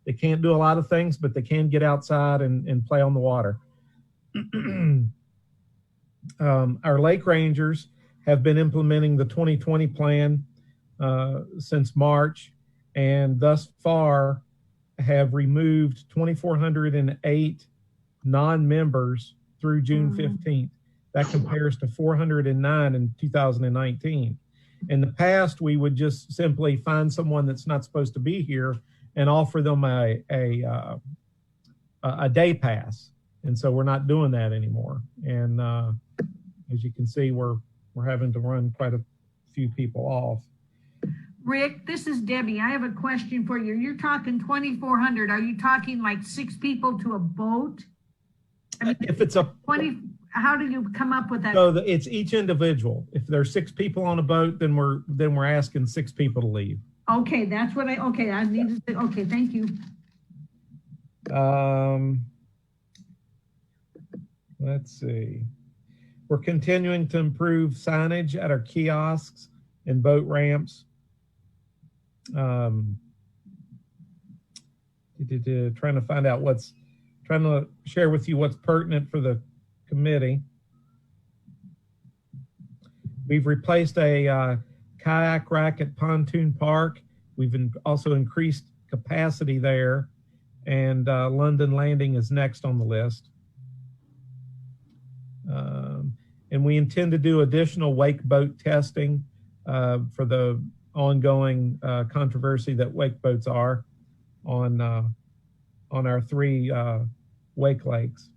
Speaker 11: they can't do a lot of things, but they can get outside and play on the water. Our lake rangers have been implementing the 2020 plan since March, and thus far have removed 2,408 non-members through June 15th. That compares to 409 in 2019. In the past, we would just simply find someone that's not supposed to be here and offer them a day pass. And so we're not doing that anymore. And as you can see, we're having to run quite a few people off.
Speaker 3: Rick, this is Debbie. I have a question for you. You're talking 2,400. Are you talking like 6 people to a boat? I mean,
Speaker 11: if it's a
Speaker 3: 20, how do you come up with that?
Speaker 11: So it's each individual. If there's 6 people on a boat, then we're asking 6 people to leave.
Speaker 3: Okay, that's what I needed to, okay, thank you.
Speaker 11: Let's see. We're continuing to improve signage at our kiosks and boat ramps. Trying to share with you what's pertinent for the committee. We've replaced a kayak rack at Pontoon Park. We've also increased capacity there, and London Landing is next on the list. And we intend to do additional wake boat testing for the ongoing controversy that wake boats are on our 3 wake lakes.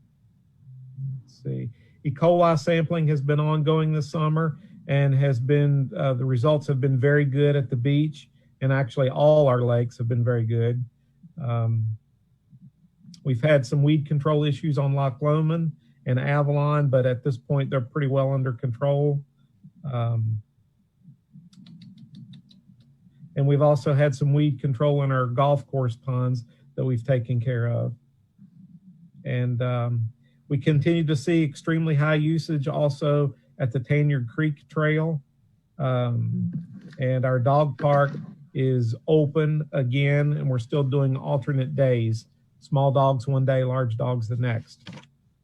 Speaker 11: let's see, E. coli sampling has been ongoing this summer and has been, the results have been very good at the beach, and actually all our lakes have been very good. We've had some weed control issues on Loch Lomond and Avalon, but at this point they're pretty well under control. And we've also had some weed control in our golf course ponds that we've taken care of. And we continue to see extremely high usage also at the Tanyard Creek Trail. And our dog park is open again, and we're still doing alternate days. Small dogs one day, large dogs the next.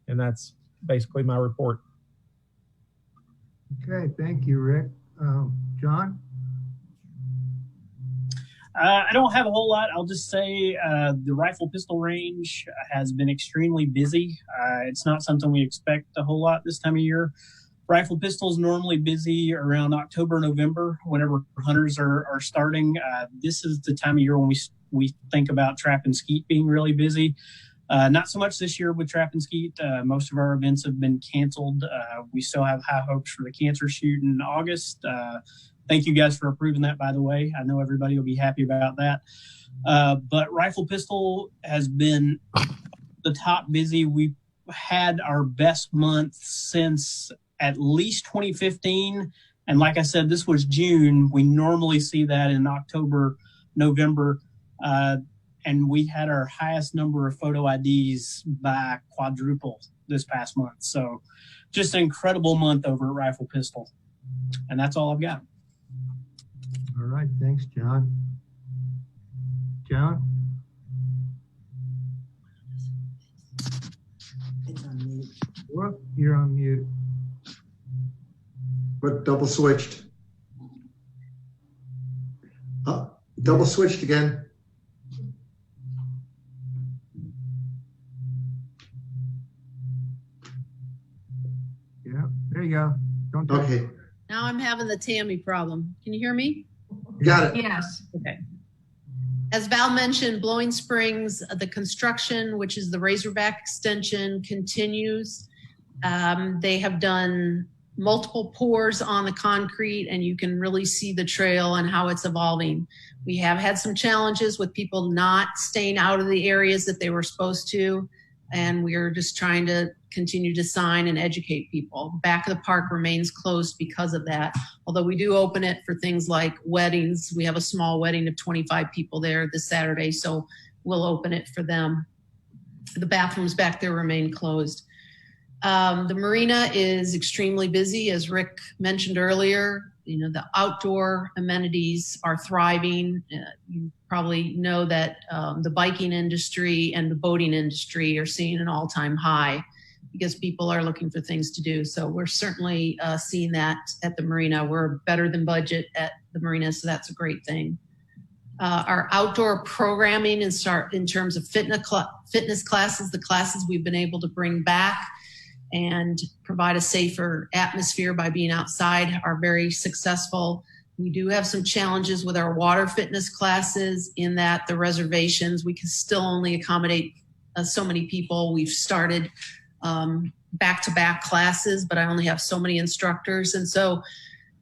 Speaker 11: And that's basically my report.
Speaker 1: Okay, thank you, Rick. John?
Speaker 13: I don't have a whole lot. I'll just say the rifle pistol range has been extremely busy. It's not something we expect a whole lot this time of year. Rifle pistols normally busy around October, November, whenever hunters are starting. This is the time of year when we think about trap and skeet being really busy. Not so much this year with trap and skeet. Most of our events have been canceled. We still have high hopes for the cancer shoot in August. Thank you guys for approving that, by the way. I know everybody will be happy about that. But rifle pistol has been the top busy. We've had our best month since at least 2015. And like I said, this was June. We normally see that in October, November. And we had our highest number of photo IDs by quadruple this past month. So just an incredible month over at Rifle Pistol. And that's all I've got.
Speaker 1: All right, thanks, John. John? Whoop, you're on mute.
Speaker 4: But double switched. Double switched again.
Speaker 1: Yeah, there you go. Don't touch
Speaker 4: Okay.
Speaker 1: it.
Speaker 10: Now I'm having the Tammy problem. Can you hear me?
Speaker 4: Got it.
Speaker 3: Yes.
Speaker 10: Okay. As Val mentioned, Blowing Springs, the construction, which is the Razorback extension, continues. They have done multiple pours on the concrete, and you can really see the trail and how it's evolving. We have had some challenges with people not staying out of the areas that they were supposed to, and we are just trying to continue to sign and educate people. The back of the park remains closed because of that, although we do open it for things like weddings. We have a small wedding of 25 people there this Saturday, so we'll open it for them. The bathrooms back there remain closed. The marina is extremely busy, as Rick mentioned earlier. You know, the outdoor amenities are thriving. You probably know that the biking industry and the boating industry are seeing an all-time high because people are looking for things to do. So we're certainly seeing that at the marina. We're better than budget at the marina, so that's a great thing. Our outdoor programming and start in terms of fitness classes, the classes we've been able to bring back and provide a safer atmosphere by being outside are very successful. We do have some challenges with our water fitness classes in that the reservations, we can still only accommodate so many people. We've started back-to-back classes, but I only have so many instructors. And so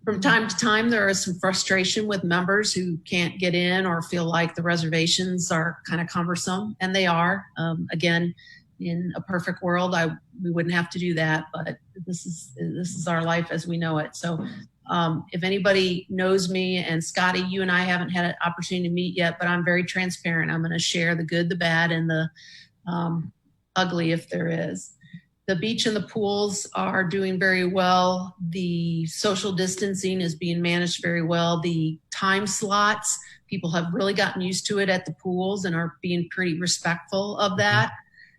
Speaker 10: from time to time, there is some frustration with members who can't get in or feel like the reservations are kind of cumbersome, and they are. Again, in a perfect world, we wouldn't have to do that, but this is our life as we know it. So if anybody knows me, and Scotty, you and I haven't had an opportunity to meet yet, but I'm very transparent. I'm going to share the good, the bad, and the ugly if there is. The beach and the pools are doing very well. The social distancing is being managed very well. The time slots, people have really gotten used to it at the pools and are being pretty respectful of that.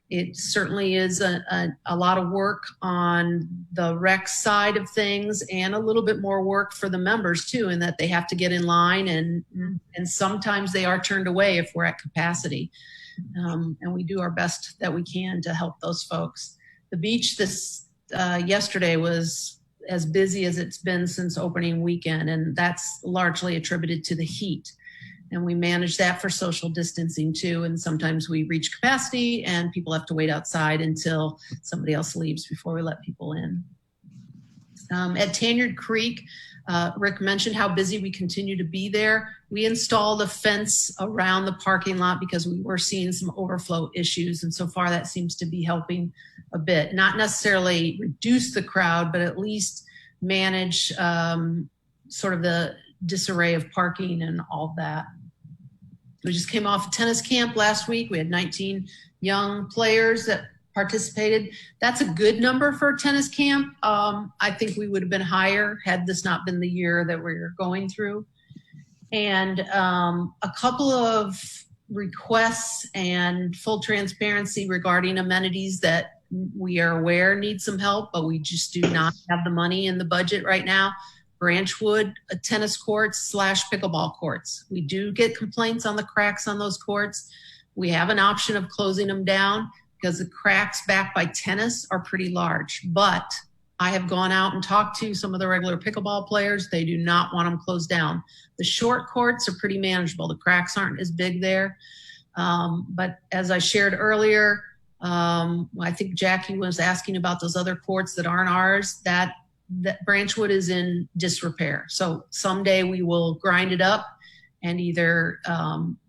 Speaker 10: It certainly is a lot of work on the rec side of things, and a little bit more work for the members too, in that they have to get in line, and sometimes they are turned away if we're at capacity. And we do our best that we can to help those folks. The beach yesterday was as busy as it's been since opening weekend, and that's largely attributed to the heat. And we manage that for social distancing too. And sometimes we reach capacity and people have to wait outside until somebody else leaves before we let people in. At Tanyard Creek, Rick mentioned how busy we continue to be there. We installed a fence around the parking lot because we were seeing some overflow issues. And so far that seems to be helping a bit. Not necessarily reduce the crowd, but at least manage sort of the disarray of parking and all that. We just came off a tennis camp last week. We had 19 young players that participated. That's a good number for a tennis camp. I think we would have been higher had this not been the year that we're going through. And a couple of requests and full transparency regarding amenities that we are aware need some help, but we just do not have the money in the budget right now. Branchwood tennis courts / pickleball courts. We do get complaints on the cracks on those courts. We have an option of closing them down because the cracks back by tennis are pretty large. But I have gone out and talked to some of the regular pickleball players. They do not want them closed down. The short courts are pretty manageable. The cracks aren't as big there. But as I shared earlier, I think Jackie was asking about those other courts that aren't ours, that Branchwood is in disrepair. So someday we will grind it up and either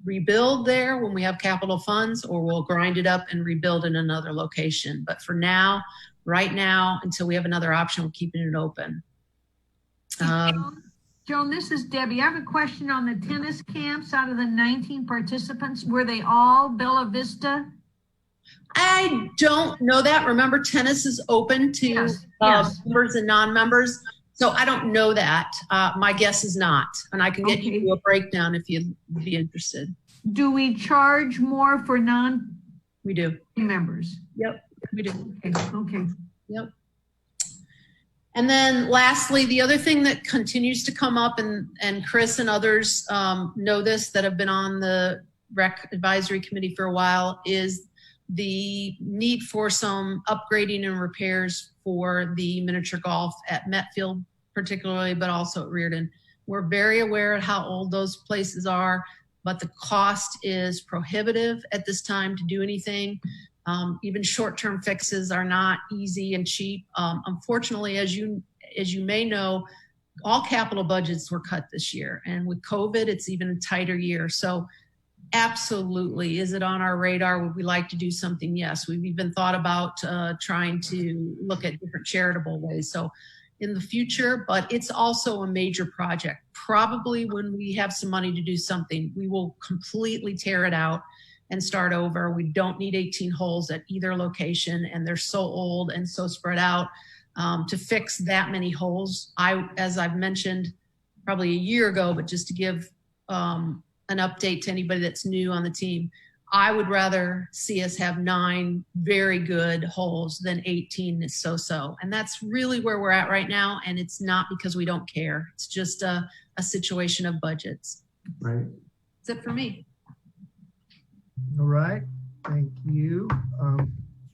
Speaker 10: rebuild there when we have capital funds, or we'll grind it up and rebuild in another location. But for now, right now, until we have another option, we're keeping it open.
Speaker 3: Joan, this is Debbie. I have a question on the tennis camps. Out of the 19 participants, were they all Bella Vista?
Speaker 10: I don't know that. Remember, tennis is open to members and non-members. So I don't know that. My guess is not. And I can get you a breakdown if you'd be interested.
Speaker 3: Do we charge more for
Speaker 10: We do.
Speaker 3: members?
Speaker 10: Yep, we do.
Speaker 3: Okay.
Speaker 10: Yep. And then lastly, the other thing that continues to come up, and Chris and others know this that have been on the rec advisory committee for a while, is the need for some upgrading and repairs for the miniature golf at Metfield particularly, but also at Reardon. We're very aware of how old those places are, but the cost is prohibitive at this time to do anything. Even short-term fixes are not easy and cheap. Unfortunately, as you may know, all capital budgets were cut this year. And with COVID, it's even a tighter year. So absolutely, is it on our radar? Would we like to do something? Yes, we've even thought about trying to look at different charitable ways. So in the future, but it's also a major project. Probably when we have some money to do something, we will completely tear it out and start over. We don't need 18 holes at either location, and they're so old and so spread out to fix that many holes. As I've mentioned probably a year ago, but just to give an update to anybody that's new on the team, I would rather see us have 9 very good holes than 18 is so-so. And that's really where we're at right now. And it's not because we don't care. It's just a situation of budgets.
Speaker 1: Right.
Speaker 10: That's it for me.
Speaker 1: All right. Thank you.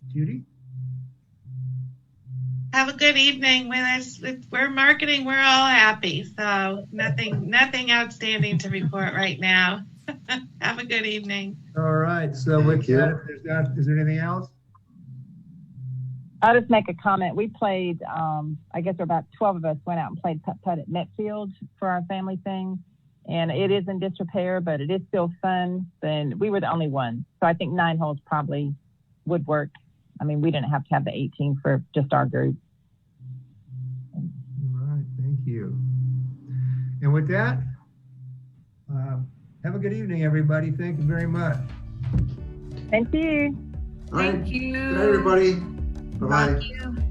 Speaker 1: Judy?
Speaker 9: Have a good evening. We're marketing, we're all happy. So nothing outstanding to report right now. Have a good evening.
Speaker 1: All right. So with that, is there anything else?
Speaker 5: I'll just make a comment. We played, I guess about 12 of us went out and played putt-putt at Metfield for our family thing. And it is in disrepair, but it is still fun. And we were the only one. So I think 9 holes probably would work. I mean, we didn't have to have the 18 for just our group.
Speaker 1: All right. Thank you. And with that, have a good evening, everybody. Thank you very much.
Speaker 5: Thank you.
Speaker 4: All right.
Speaker 3: Thank you.
Speaker 4: Good night, everybody. Bye-bye.
Speaker 3: Thank you.